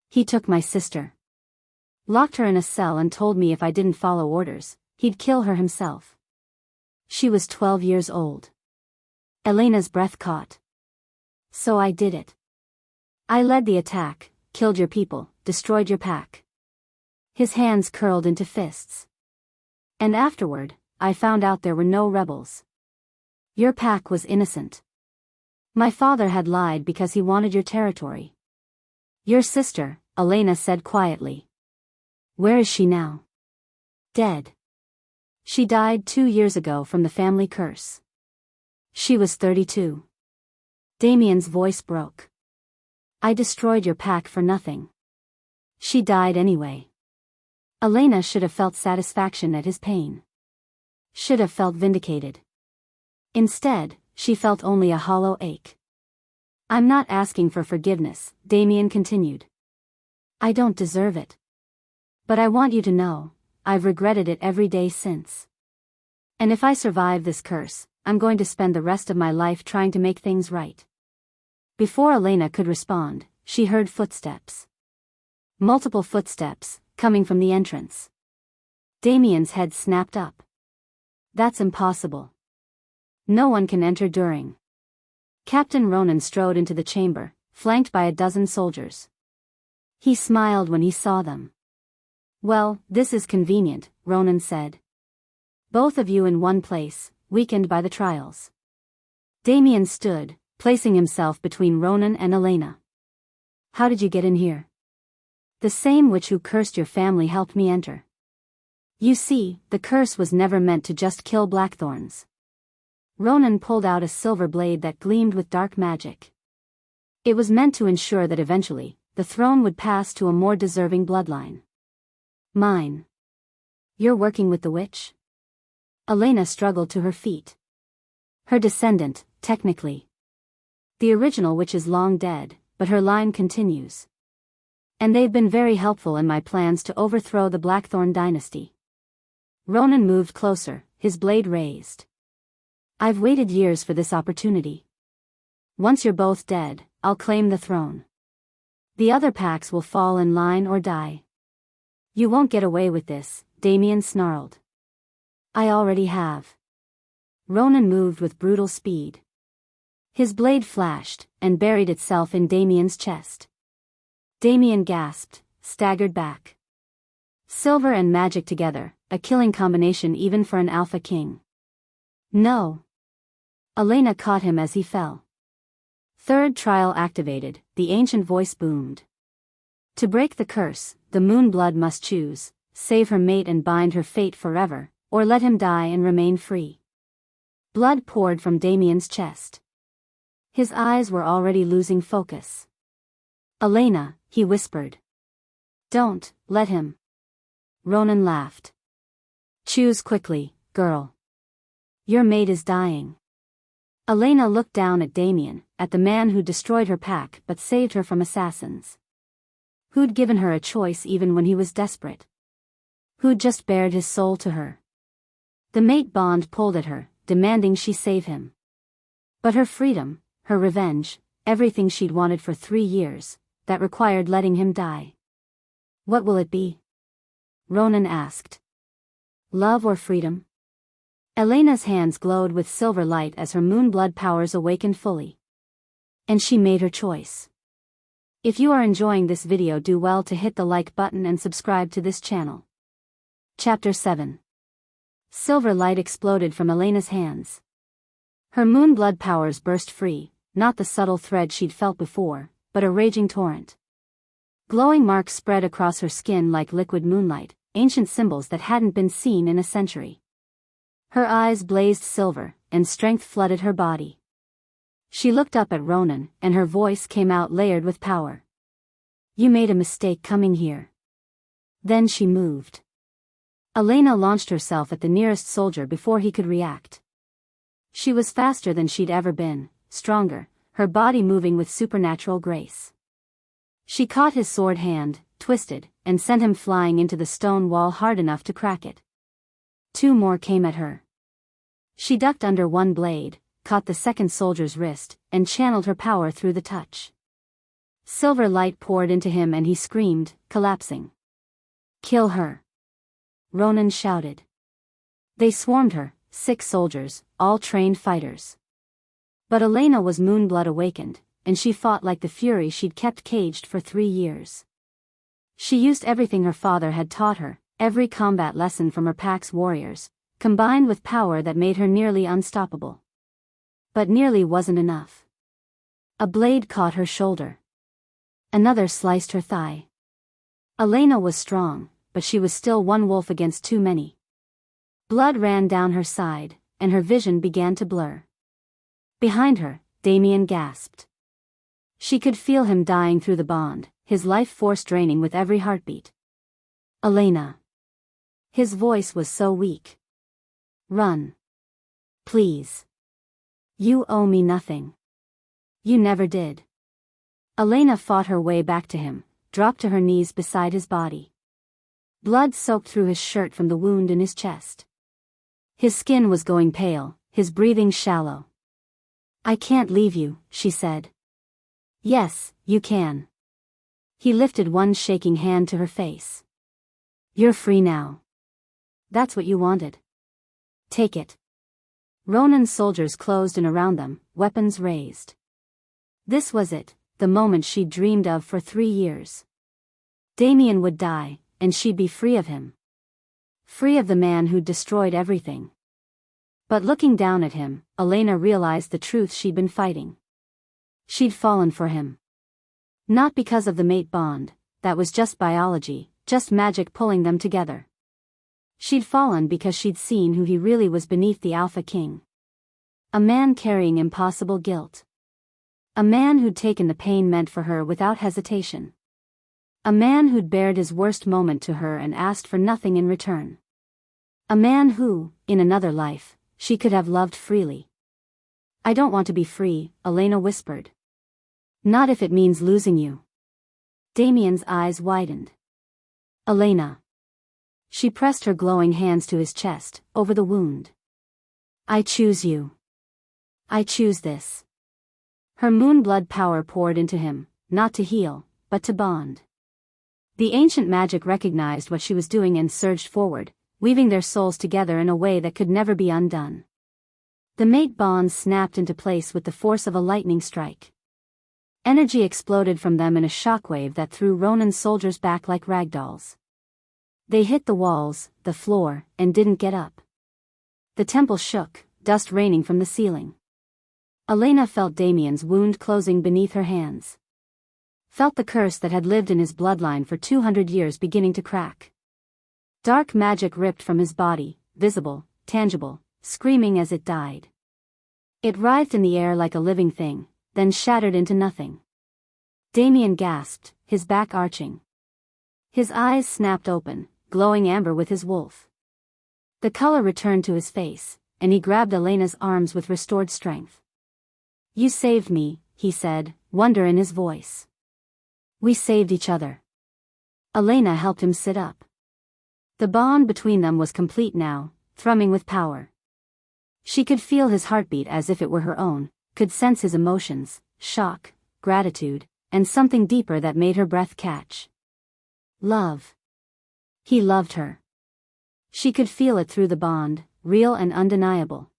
"He took my sister. Locked her in a cell and told me if I didn't follow orders, he'd kill her himself. She was 12 years old." Elena's breath caught. "So I did it. I led the attack, killed your people, destroyed your pack." His hands curled into fists. "And afterward, I found out there were no rebels. Your pack was innocent. My father had lied because he wanted your territory." "Your sister," Elena said quietly. "Where is she now?" "Dead. She died 2 years ago from the family curse. She was 32. Damien's voice broke. "I destroyed your pack for nothing. She died anyway." Elena should have felt satisfaction at his pain. Should have felt vindicated. Instead, she felt only a hollow ache. "I'm not asking for forgiveness," Damien continued. "I don't deserve it. But I want you to know, I've regretted it every day since. And if I survive this curse, I'm going to spend the rest of my life trying to make things right." Before Elena could respond, she heard footsteps. Multiple footsteps, coming from the entrance. Damien's head snapped up. "That's impossible. No one can enter during." Captain Ronan strode into the chamber, flanked by a dozen soldiers. He smiled when he saw them. "Well, this is convenient," Ronan said. "Both of you in one place, weakened by the trials." Damien stood, placing himself between Ronan and Elena. "How did you get in here?" "The same witch who cursed your family helped me enter. You see, the curse was never meant to just kill blackthorns." Ronan pulled out a silver blade that gleamed with dark magic. "It was meant to ensure that eventually, the throne would pass to a more deserving bloodline. Mine." "You're working with the witch?" Elena struggled to her feet. "Her descendant, technically. The original witch is long dead, but her line continues. And they've been very helpful in my plans to overthrow the Blackthorn dynasty." Ronan moved closer, his blade raised. "I've waited years for this opportunity. Once you're both dead, I'll claim the throne. The other packs will fall in line or die." "You won't get away with this," Damien snarled. "I already have." Ronan moved with brutal speed. His blade flashed, and buried itself in Damien's chest. Damien gasped, staggered back. Silver and magic together, a killing combination even for an Alpha King. No. Elena caught him as he fell. Third trial activated, the ancient voice boomed. To break the curse, the Moonblood must choose, save her mate and bind her fate forever, or let him die and remain free. Blood poured from Damien's chest. His eyes were already losing focus. Elena, he whispered. Don't, let him. Ronan laughed. Choose quickly, girl. Your mate is dying. Elena looked down at Damien, at the man who destroyed her pack but saved her from assassins. Who'd given her a choice even when he was desperate? Who'd just bared his soul to her? The mate bond pulled at her, demanding she save him. But her freedom, her revenge, everything she'd wanted for 3 years, that required letting him die. What will it be? Ronan asked. Love or freedom? Elena's hands glowed with silver light as her Moonblood powers awakened fully. And she made her choice. If you are enjoying this video, do well to hit the like button and subscribe to this channel. Chapter 7. Silver light exploded from Elena's hands. Her Moonblood powers burst free, not the subtle thread she'd felt before, but a raging torrent. Glowing marks spread across her skin like liquid moonlight, ancient symbols that hadn't been seen in a century. Her eyes blazed silver, and strength flooded her body. She looked up at Ronan, and her voice came out layered with power. You made a mistake coming here. Then she moved. Elena launched herself at the nearest soldier before he could react. She was faster than she'd ever been, stronger, her body moving with supernatural grace. She caught his sword hand, twisted, and sent him flying into the stone wall hard enough to crack it. 2 more came at her. She ducked under one blade, caught the second soldier's wrist, and channeled her power through the touch. Silver light poured into him and he screamed, collapsing. Kill her! Ronan shouted. They swarmed her, 6 soldiers, all trained fighters. But Elena was Moonblood awakened, and she fought like the fury she'd kept caged for 3 years. She used everything her father had taught her, every combat lesson from her pack's warriors, combined with power that made her nearly unstoppable. But nearly wasn't enough. A blade caught her shoulder. Another sliced her thigh. Elena was strong, but she was still one wolf against too many. Blood ran down her side, and her vision began to blur. Behind her, Damien gasped. She could feel him dying through the bond, his life force draining with every heartbeat. Elena. His voice was so weak. Run. Please. You owe me nothing. You never did. Elena fought her way back to him, dropped to her knees beside his body. Blood soaked through his shirt from the wound in his chest. His skin was going pale, his breathing shallow. I can't leave you, she said. Yes, you can. He lifted one shaking hand to her face. You're free now. That's what you wanted. Take it. Ronan's soldiers closed in around them, weapons raised. This was it, the moment she'd dreamed of for 3 years. Damien would die, and she'd be free of him. Free of the man who'd destroyed everything. But looking down at him, Elena realized the truth she'd been fighting. She'd fallen for him. Not because of the mate bond, that was just biology, just magic pulling them together. She'd fallen because she'd seen who he really was beneath the Alpha King. A man carrying impossible guilt. A man who'd taken the pain meant for her without hesitation. A man who'd bared his worst moment to her and asked for nothing in return. A man who, in another life, she could have loved freely. I don't want to be free, Elena whispered. Not if it means losing you. Damien's eyes widened. Elena. She pressed her glowing hands to his chest, over the wound. I choose you. I choose this. Her Moonblood power poured into him, not to heal, but to bond. The ancient magic recognized what she was doing and surged forward, weaving their souls together in a way that could never be undone. The mate bonds snapped into place with the force of a lightning strike. Energy exploded from them in a shockwave that threw Ronan's soldiers back like ragdolls. They hit the walls, the floor, and didn't get up. The temple shook, dust raining from the ceiling. Elena felt Damien's wound closing beneath her hands. Felt the curse that had lived in his bloodline for 200 years beginning to crack. Dark magic ripped from his body, visible, tangible, screaming as it died. It writhed in the air like a living thing, then shattered into nothing. Damien gasped, his back arching. His eyes snapped open, glowing amber with his wolf. The color returned to his face, and he grabbed Elena's arms with restored strength. "You saved me," he said, wonder in his voice. "We saved each other." Elena helped him sit up. The bond between them was complete now, thrumming with power. She could feel his heartbeat as if it were her own, could sense his emotions, shock, gratitude, and something deeper that made her breath catch. Love. He loved her. She could feel it through the bond, real and undeniable.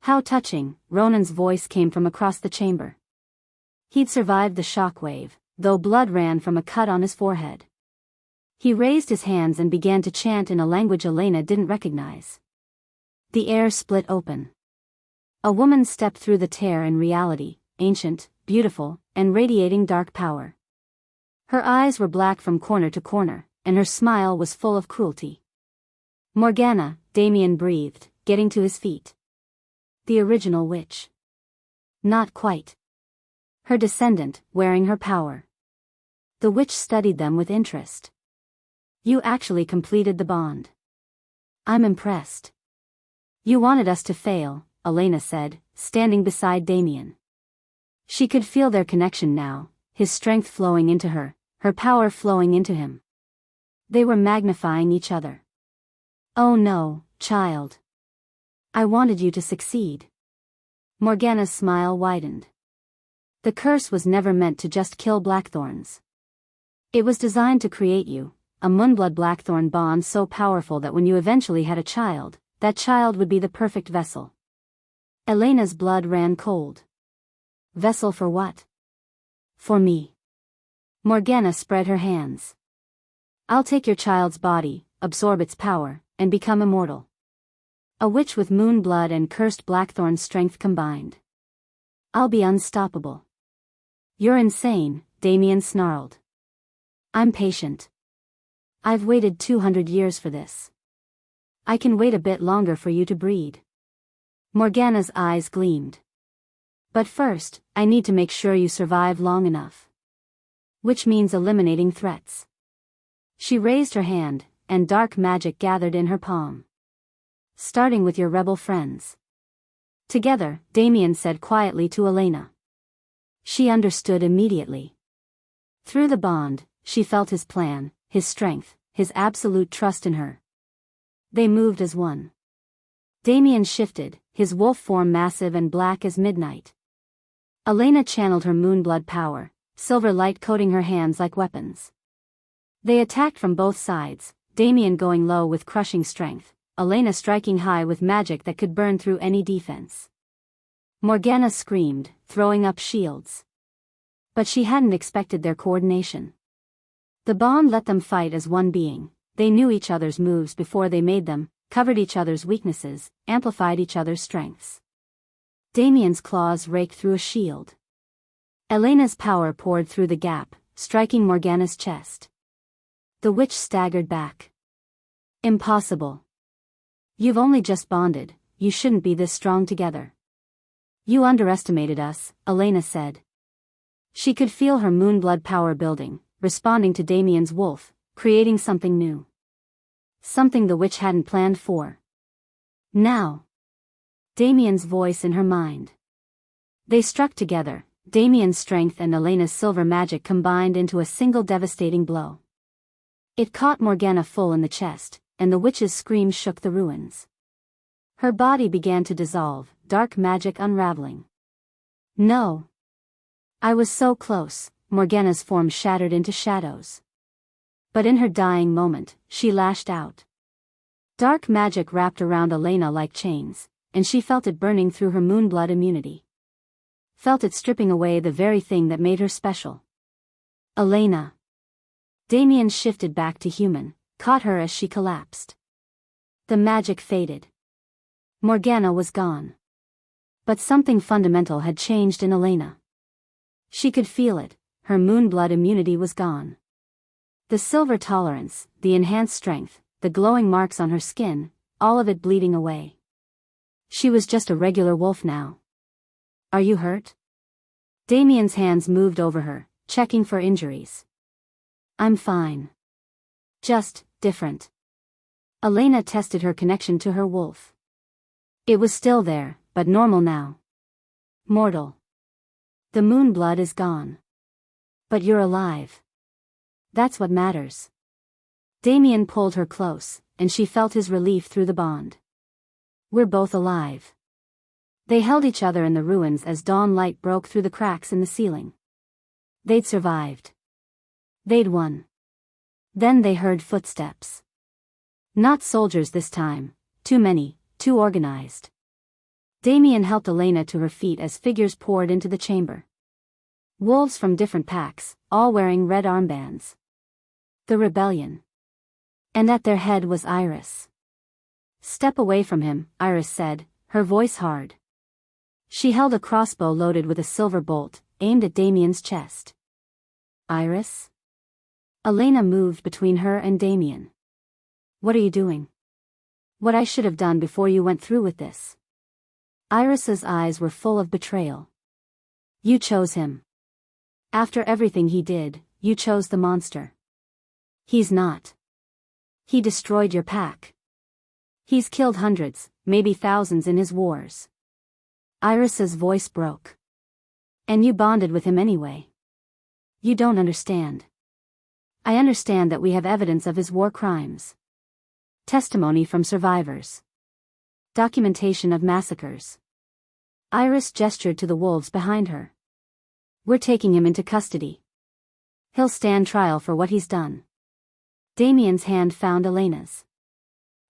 How touching, Ronan's voice came from across the chamber. He'd survived the shockwave, though blood ran from a cut on his forehead. He raised his hands and began to chant in a language Elena didn't recognize. The air split open. A woman stepped through the tear in reality, ancient, beautiful, and radiating dark power. Her eyes were black from corner to corner, and her smile was full of cruelty. "Morgana," Damien breathed, getting to his feet. The original witch. Not quite. Her descendant, wearing her power. The witch studied them with interest. "You actually completed the bond. I'm impressed." "You wanted us to fail," Elena said, standing beside Damien. She could feel their connection now, his strength flowing into her, her power flowing into him. They were magnifying each other. "Oh no, child. I wanted you to succeed." Morgana's smile widened. "The curse was never meant to just kill blackthorns. It was designed to create you, a Moonblood blackthorn bond so powerful that when you eventually had a child, that child would be the perfect vessel." Elena's blood ran cold. "Vessel for what?" "For me." Morgana spread her hands. "I'll take your child's body, absorb its power, and become immortal. A witch with Moonblood and cursed blackthorn strength combined. I'll be unstoppable." "You're insane," Damien snarled. "I'm patient. I've waited 200 years for this. I can wait a bit longer for you to breed." Morgana's eyes gleamed. "But first, I need to make sure you survive long enough. Which means eliminating threats." She raised her hand, and dark magic gathered in her palm. "Starting with your rebel friends." "Together," Damien said quietly to Elena. She understood immediately. Through the bond, she felt his plan, his strength, his absolute trust in her. They moved as one. Damien shifted, his wolf form massive and black as midnight. Elena channeled her Moonblood power, silver light coating her hands like weapons. They attacked from both sides, Damien going low with crushing strength, Elena striking high with magic that could burn through any defense. Morgana screamed, throwing up shields. But she hadn't expected their coordination. The bond let them fight as one being. They knew each other's moves before they made them, covered each other's weaknesses, amplified each other's strengths. Damien's claws raked through a shield. Elena's power poured through the gap, striking Morgana's chest. The witch staggered back. "Impossible. You've only just bonded, you shouldn't be this strong together." "You underestimated us," Elena said. She could feel her Moonblood power building, responding to Damien's wolf, creating something new. Something the witch hadn't planned for. Now. Damien's voice in her mind. They struck together, Damien's strength and Elena's silver magic combined into a single devastating blow. It caught Morgana full in the chest, and the witch's scream shook the ruins. Her body began to dissolve, dark magic unraveling. "No. I was so close," Morgana's form shattered into shadows. But in her dying moment, she lashed out. Dark magic wrapped around Elena like chains, and she felt it burning through her Moonblood immunity. Felt it stripping away the very thing that made her special. Elena. Damien shifted back to human, caught her as she collapsed. The magic faded. Morgana was gone. But something fundamental had changed in Elena. She could feel it, her Moonblood immunity was gone. The silver tolerance, the enhanced strength, the glowing marks on her skin, all of it bleeding away. She was just a regular wolf now. Are you hurt? Damien's hands moved over her, checking for injuries. I'm fine. Just, different. Elena tested her connection to her wolf. It was still there, but normal now. Mortal. The Moonblood is gone. But you're alive. That's what matters. Damien pulled her close, and she felt his relief through the bond. We're both alive. They held each other in the ruins as dawn light broke through the cracks in the ceiling. They'd survived. They'd won. Then they heard footsteps. Not soldiers this time, too many, too organized. Damien helped Elena to her feet as figures poured into the chamber. Wolves from different packs, all wearing red armbands. The rebellion. And at their head was Iris. Step away from him, Iris said, her voice hard. She held a crossbow loaded with a silver bolt, aimed at Damien's chest. Iris? Elena moved between her and Damien. What are you doing? What I should have done before you went through with this. Iris's eyes were full of betrayal. You chose him. After everything he did, you chose the monster. He's not. He destroyed your pack. He's killed hundreds, maybe thousands in his wars. Iris's voice broke. And you bonded with him anyway. You don't understand. I understand that we have evidence of his war crimes. Testimony from survivors. Documentation of massacres. Iris gestured to the wolves behind her. We're taking him into custody. He'll stand trial for what he's done. Damien's hand found Elena's.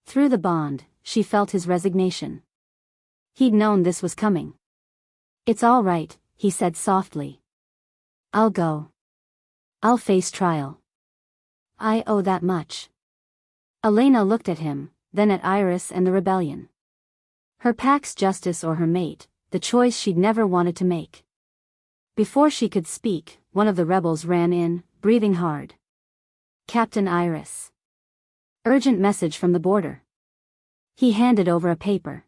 Through the bond, she felt his resignation. He'd known this was coming. It's all right, he said softly. I'll go. I'll face trial. I owe that much. Elena looked at him, then at Iris and the rebellion. Her pack's justice or her mate, the choice she'd never wanted to make. Before she could speak, one of the rebels ran in, breathing hard. Captain Iris. Urgent message from the border. He handed over a paper.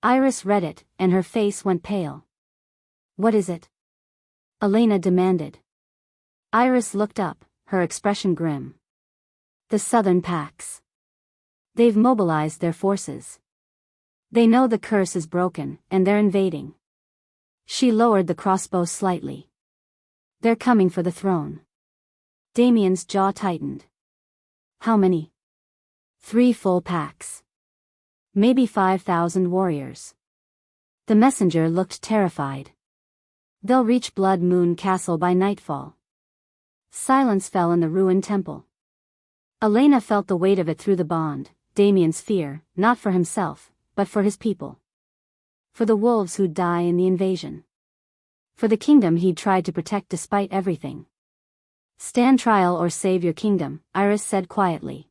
Iris read it, and her face went pale. What is it? Elena demanded. Iris looked up, her expression grim. The southern packs. They've mobilized their forces. They know the curse is broken, and they're invading. She lowered the crossbow slightly. They're coming for the throne. Damien's jaw tightened. How many? 3 full packs. Maybe 5,000 warriors. The messenger looked terrified. They'll reach Blood Moon Castle by nightfall. Silence fell in the ruined temple. Elena felt the weight of it through the bond, Damien's fear, not for himself, but for his people. For the wolves who'd die in the invasion. For the kingdom he'd tried to protect despite everything. Stand trial or save your kingdom, Iris said quietly.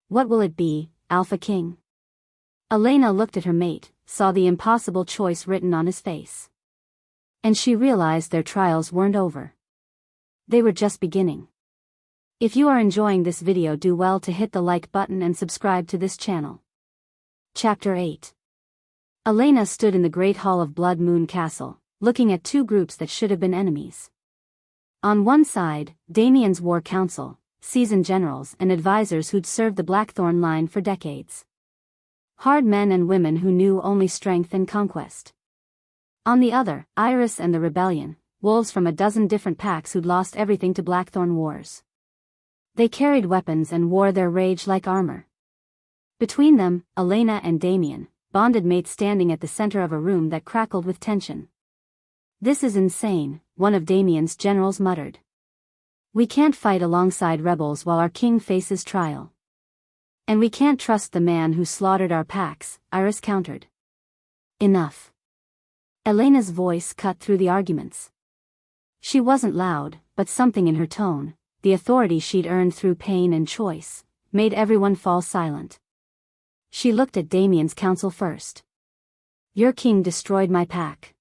What will it be, Alpha King? Elena looked at her mate, saw the impossible choice written on his face. And she realized their trials weren't over. They were just beginning. If you are enjoying this video, do well to hit the like button and subscribe to this channel. Chapter 8. Elena stood in the Great Hall of Blood Moon Castle, looking at 2 groups that should have been enemies. On one side, Damien's war council, seasoned generals and advisors who'd served the Blackthorn line for decades. Hard men and women who knew only strength and conquest. On the other, Iris and the rebellion, wolves from a dozen different packs who'd lost everything to Blackthorn wars. They carried weapons and wore their rage like armor. Between them, Elena and Damien, bonded mates standing at the center of a room that crackled with tension. This is insane, one of Damien's generals muttered. We can't fight alongside rebels while our king faces trial. And we can't trust the man who slaughtered our packs, Iris countered. Enough. Elena's voice cut through the arguments. She wasn't loud, but something in her tone, the authority she'd earned through pain and choice, made everyone fall silent. She looked at Damien's counsel first. Your king destroyed my pack.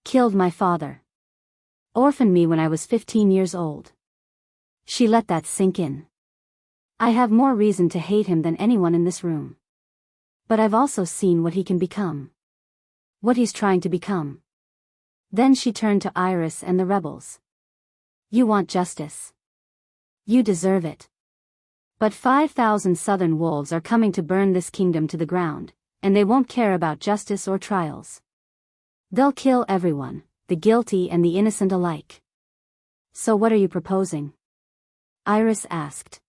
Killed my father. Orphaned me when I was 15 years old. She let that sink in. I have more reason to hate him than anyone in this room. But I've also seen what he can become. What he's trying to become. Then she turned to Iris and the rebels. You want justice. You deserve it. But 5,000 southern wolves are coming to burn this kingdom to the ground, and they won't care about justice or trials. They'll kill everyone, the guilty and the innocent alike. So what are you proposing? Iris asked.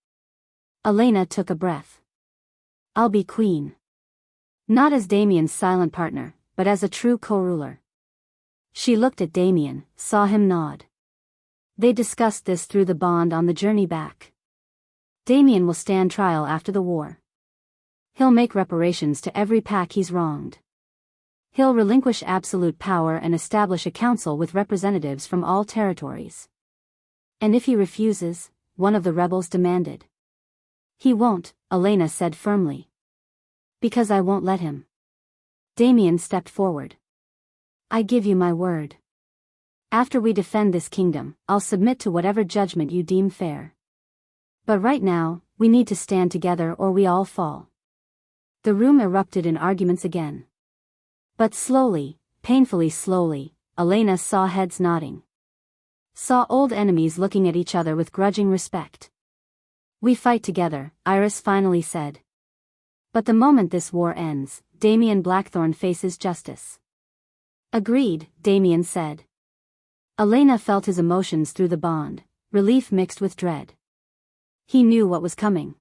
Elena took a breath. I'll be queen. Not as Damien's silent partner, but as a true co-ruler. She looked at Damien, saw him nod. They discussed this through the bond on the journey back. Damien will stand trial after the war. He'll make reparations to every pack he's wronged. He'll relinquish absolute power and establish a council with representatives from all territories. And if he refuses, one of the rebels demanded. He won't, Elena said firmly. Because I won't let him. Damien stepped forward. I give you my word. After we defend this kingdom, I'll submit to whatever judgment you deem fair. But right now, we need to stand together or we all fall. The room erupted in arguments again. But slowly, painfully slowly, Elena saw heads nodding. Saw old enemies looking at each other with grudging respect. We fight together, Iris finally said. But the moment this war ends, Damien Blackthorn faces justice. Agreed, Damien said. Elena felt his emotions through the bond, relief mixed with dread. He knew what was coming.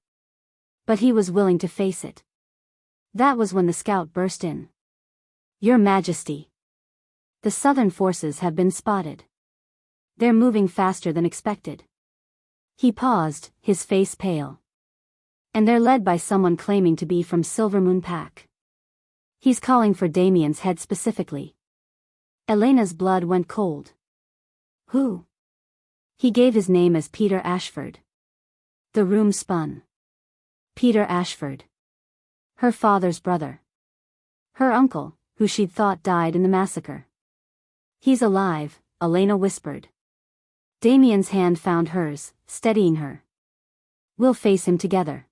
But he was willing to face it. That was when the scout burst in. Your Majesty. The southern forces have been spotted. They're moving faster than expected. He paused, his face pale. And they're led by someone claiming to be from Silvermoon Pack. He's calling for Damien's head specifically. Elena's blood went cold. Who? He gave his name as Peter Ashford. The room spun. Peter Ashford. Her father's brother. Her uncle, who she'd thought died in the massacre. He's alive, Elena whispered. Damien's hand found hers, steadying her. We'll face him together.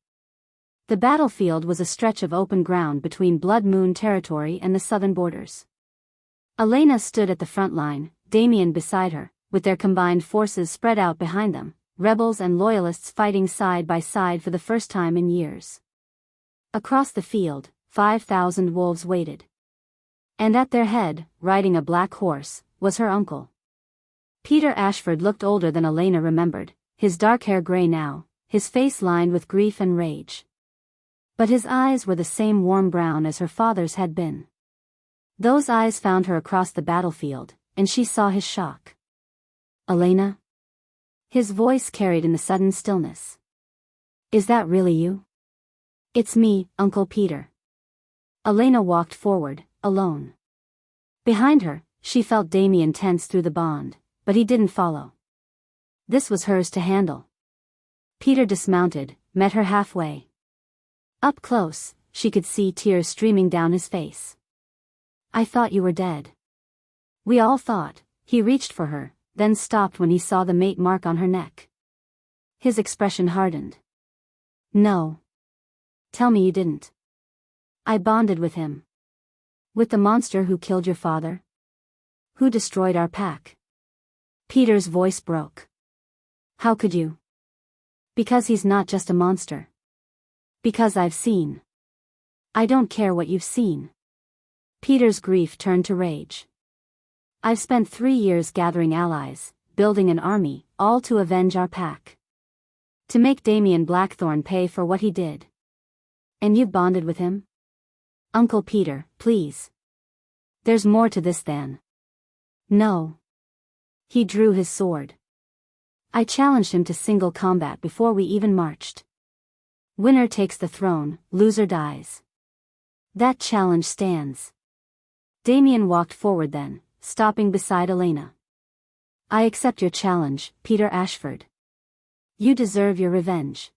The battlefield was a stretch of open ground between Blood Moon territory and the southern borders. Elena stood at the front line, Damien beside her, with their combined forces spread out behind them, rebels and loyalists fighting side by side for the first time in years. Across the field, 5,000 wolves waited. And at their head, riding a black horse, was her uncle. Peter Ashford looked older than Elena remembered, his dark hair gray now, his face lined with grief and rage. But his eyes were the same warm brown as her father's had been. Those eyes found her across the battlefield, and she saw his shock. Elena? His voice carried in the sudden stillness. Is that really you? It's me, Uncle Peter. Elena walked forward, alone. Behind her, she felt Damien tense through the bond, but he didn't follow. This was hers to handle. Peter dismounted, met her halfway. Up close, she could see tears streaming down his face. I thought you were dead. We all thought. He reached for her, then stopped when he saw the mate mark on her neck. His expression hardened. No. Tell me you didn't. I bonded with him. With the monster who killed your father? Who destroyed our pack? Peter's voice broke. How could you? Because he's not just a monster. Because I've seen. I don't care what you've seen. Peter's grief turned to rage. I've spent 3 years gathering allies, building an army, all to avenge our pack. To make Damien Blackthorn pay for what he did. And you've bonded with him? Uncle Peter, please. There's more to this than. No. He drew his sword. I challenged him to single combat before we even marched. Winner takes the throne, loser dies. That challenge stands. Damien walked forward then, stopping beside Elena. I accept your challenge, Peter Ashford. You deserve your revenge.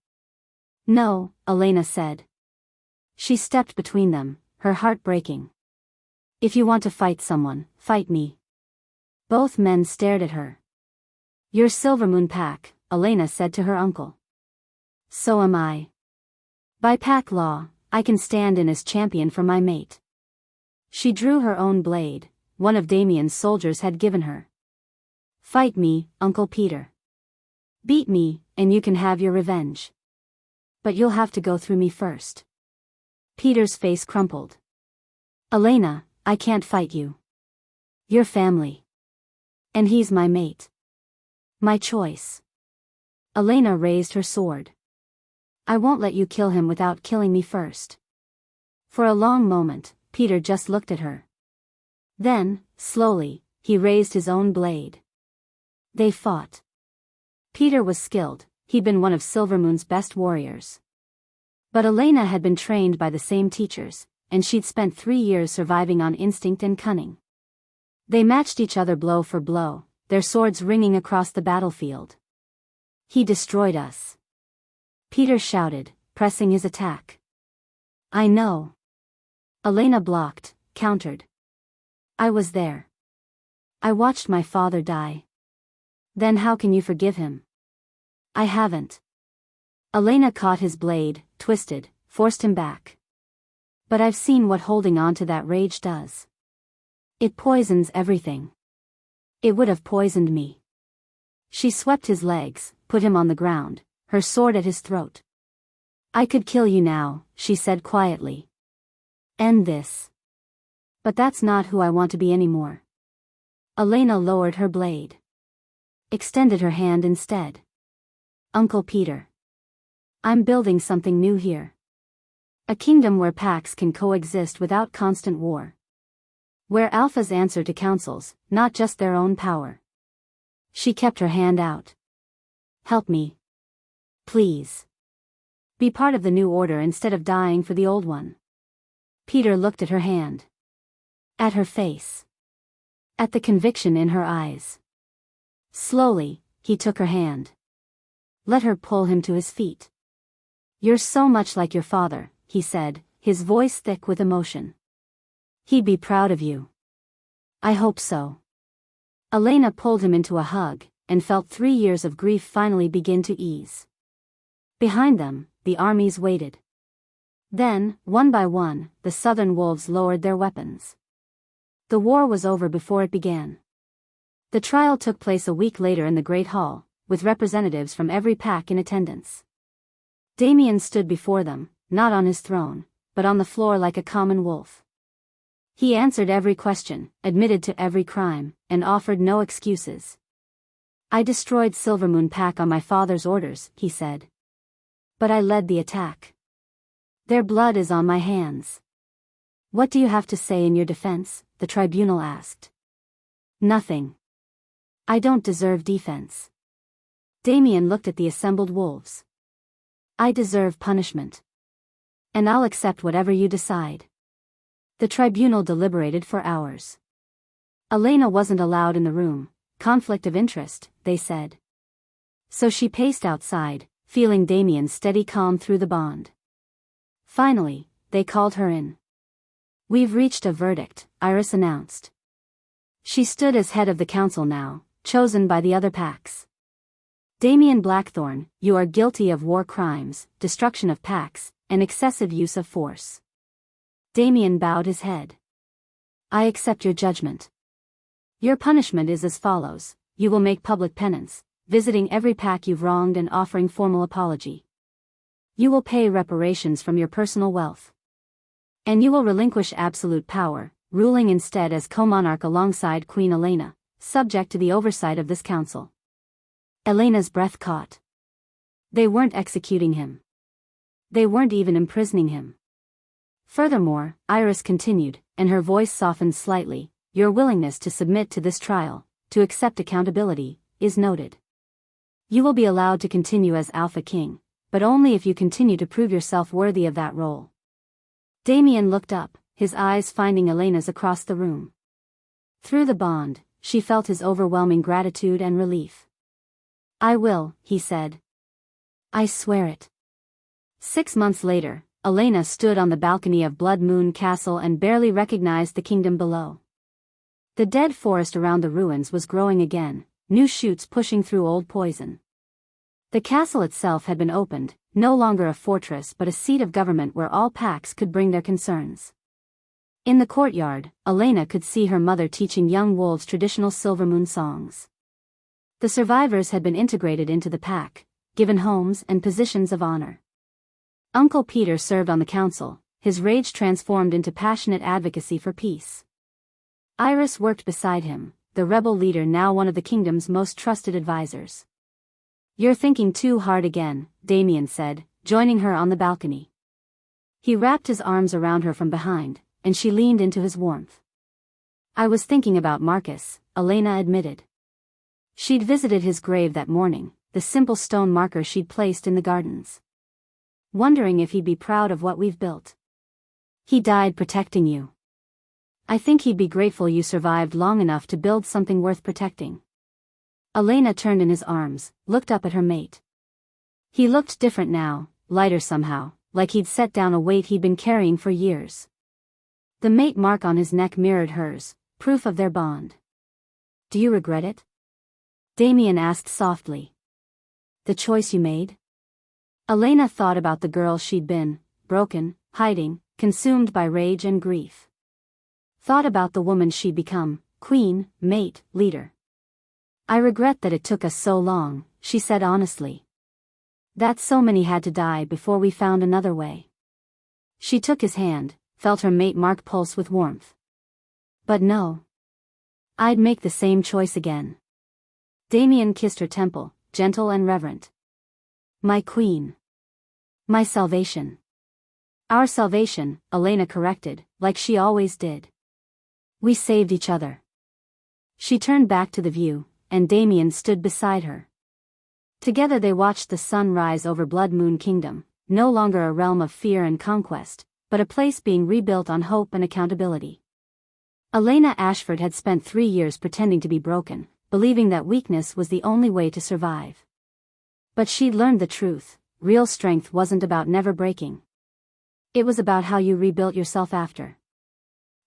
No, Elena said. She stepped between them, her heart breaking. If you want to fight someone, fight me. Both men stared at her. You're Silvermoon Pack, Elena said to her uncle. So am I. By pack law, I can stand in as champion for my mate. She drew her own blade, one of Damien's soldiers had given her. Fight me, Uncle Peter. Beat me, and you can have your revenge. But you'll have to go through me first. Peter's face crumpled. Elena, I can't fight you. You're family. And he's my mate. My choice. Elena raised her sword. I won't let you kill him without killing me first. For a long moment, Peter just looked at her. Then, slowly, he raised his own blade. They fought. Peter was skilled, he'd been one of Silvermoon's best warriors. But Elena had been trained by the same teachers, and she'd spent 3 years surviving on instinct and cunning. They matched each other blow for blow, their swords ringing across the battlefield. He destroyed us. Peter shouted, pressing his attack. I know. Elena blocked, countered. I was there. I watched my father die. Then how can you forgive him? I haven't. Elena caught his blade, twisted, forced him back. But I've seen what holding on to that rage does. It poisons everything. It would have poisoned me. She swept his legs, put him on the ground, her sword at his throat. I could kill you now, she said quietly. End this. But that's not who I want to be anymore. Elena lowered her blade. Extended her hand instead. Uncle Peter. I'm building something new here. A kingdom where packs can coexist without constant war. Where alphas answer to councils, not just their own power. She kept her hand out. Help me. Please. Be part of the new order instead of dying for the old one. Peter looked at her hand. At her face. At the conviction in her eyes. Slowly, he took her hand. Let her pull him to his feet. You're so much like your father, he said, his voice thick with emotion. He'd be proud of you. I hope so. Elena pulled him into a hug, and felt 3 years of grief finally begin to ease. Behind them, the armies waited. Then, one by one, the southern wolves lowered their weapons. The war was over before it began. The trial took place a week later in the Great Hall, with representatives from every pack in attendance. Damien stood before them, not on his throne, but on the floor like a common wolf. He answered every question, admitted to every crime, and offered no excuses. I destroyed Silvermoon Pack on my father's orders, he said. But I led the attack. Their blood is on my hands. What do you have to say in your defense? The tribunal asked. Nothing. I don't deserve defense. Damien looked at the assembled wolves. I deserve punishment. And I'll accept whatever you decide. The tribunal deliberated for hours. Elena wasn't allowed in the room. Conflict of interest, they said. So she paced outside, feeling Damien's steady calm through the bond. Finally, they called her in. We've reached a verdict, Iris announced. She stood as head of the council now, chosen by the other packs. Damien Blackthorn, you are guilty of war crimes, destruction of packs, and excessive use of force. Damien bowed his head. I accept your judgment. Your punishment is as follows: you will make public penance, visiting every pack you've wronged and offering formal apology. You will pay reparations from your personal wealth. And you will relinquish absolute power, ruling instead as co-monarch alongside Queen Elena, subject to the oversight of this council. Elena's breath caught. They weren't executing him. They weren't even imprisoning him. Furthermore, Iris continued, and her voice softened slightly, your willingness to submit to this trial, to accept accountability, is noted. You will be allowed to continue as Alpha King, but only if you continue to prove yourself worthy of that role. Damien looked up, his eyes finding Elena's across the room. Through the bond, she felt his overwhelming gratitude and relief. "I will," he said. "I swear it." 6 months later, Elena stood on the balcony of Blood Moon Castle and barely recognized the kingdom below. The dead forest around the ruins was growing again, new shoots pushing through old poison. The castle itself had been opened, no longer a fortress but a seat of government where all packs could bring their concerns. In the courtyard, Elena could see her mother teaching young wolves traditional Silvermoon songs. The survivors had been integrated into the pack, given homes and positions of honor. Uncle Peter served on the council, his rage transformed into passionate advocacy for peace. Iris worked beside him, the rebel leader now one of the kingdom's most trusted advisors. "You're thinking too hard again," Damien said, joining her on the balcony. He wrapped his arms around her from behind, and she leaned into his warmth. "I was thinking about Marcus," Elena admitted. She'd visited his grave that morning, the simple stone marker she'd placed in the gardens. "Wondering if he'd be proud of what we've built. He died protecting you. I think he'd be grateful you survived long enough to build something worth protecting." Elena turned in his arms, looked up at her mate. He looked different now, lighter somehow, like he'd set down a weight he'd been carrying for years. The mate mark on his neck mirrored hers, proof of their bond. "Do you regret it?" Damien asked softly. "The choice you made?" Elena thought about the girl she'd been, broken, hiding, consumed by rage and grief. Thought about the woman she'd become, queen, mate, leader. "I regret that it took us so long," she said honestly. "That so many had to die before we found another way." She took his hand, felt her mate mark pulse with warmth. "But no. I'd make the same choice again." Damien kissed her temple, gentle and reverent. "My queen. My salvation." "Our salvation," Elena corrected, like she always did. "We saved each other." She turned back to the view, and Damien stood beside her. Together they watched the sun rise over Blood Moon Kingdom, no longer a realm of fear and conquest, but a place being rebuilt on hope and accountability. Elena Ashford had spent 3 years pretending to be broken, believing that weakness was the only way to survive. But she'd learned the truth: real strength wasn't about never breaking. It was about how you rebuilt yourself after.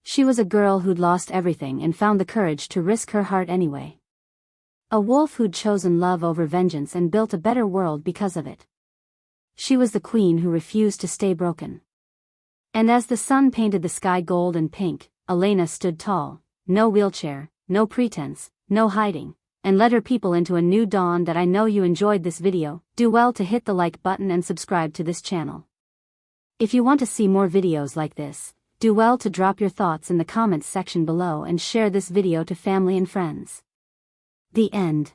She was a girl who'd lost everything and found the courage to risk her heart anyway. A wolf who'd chosen love over vengeance and built a better world because of it. She was the queen who refused to stay broken. And as the sun painted the sky gold and pink, Elena stood tall, no wheelchair, no pretense, no hiding, and led her people into a new dawn. That I know you enjoyed this video. Do well to hit the like button and subscribe to this channel. If you want to see more videos like this, do well to drop your thoughts in the comments section below and share this video to family and friends. The end.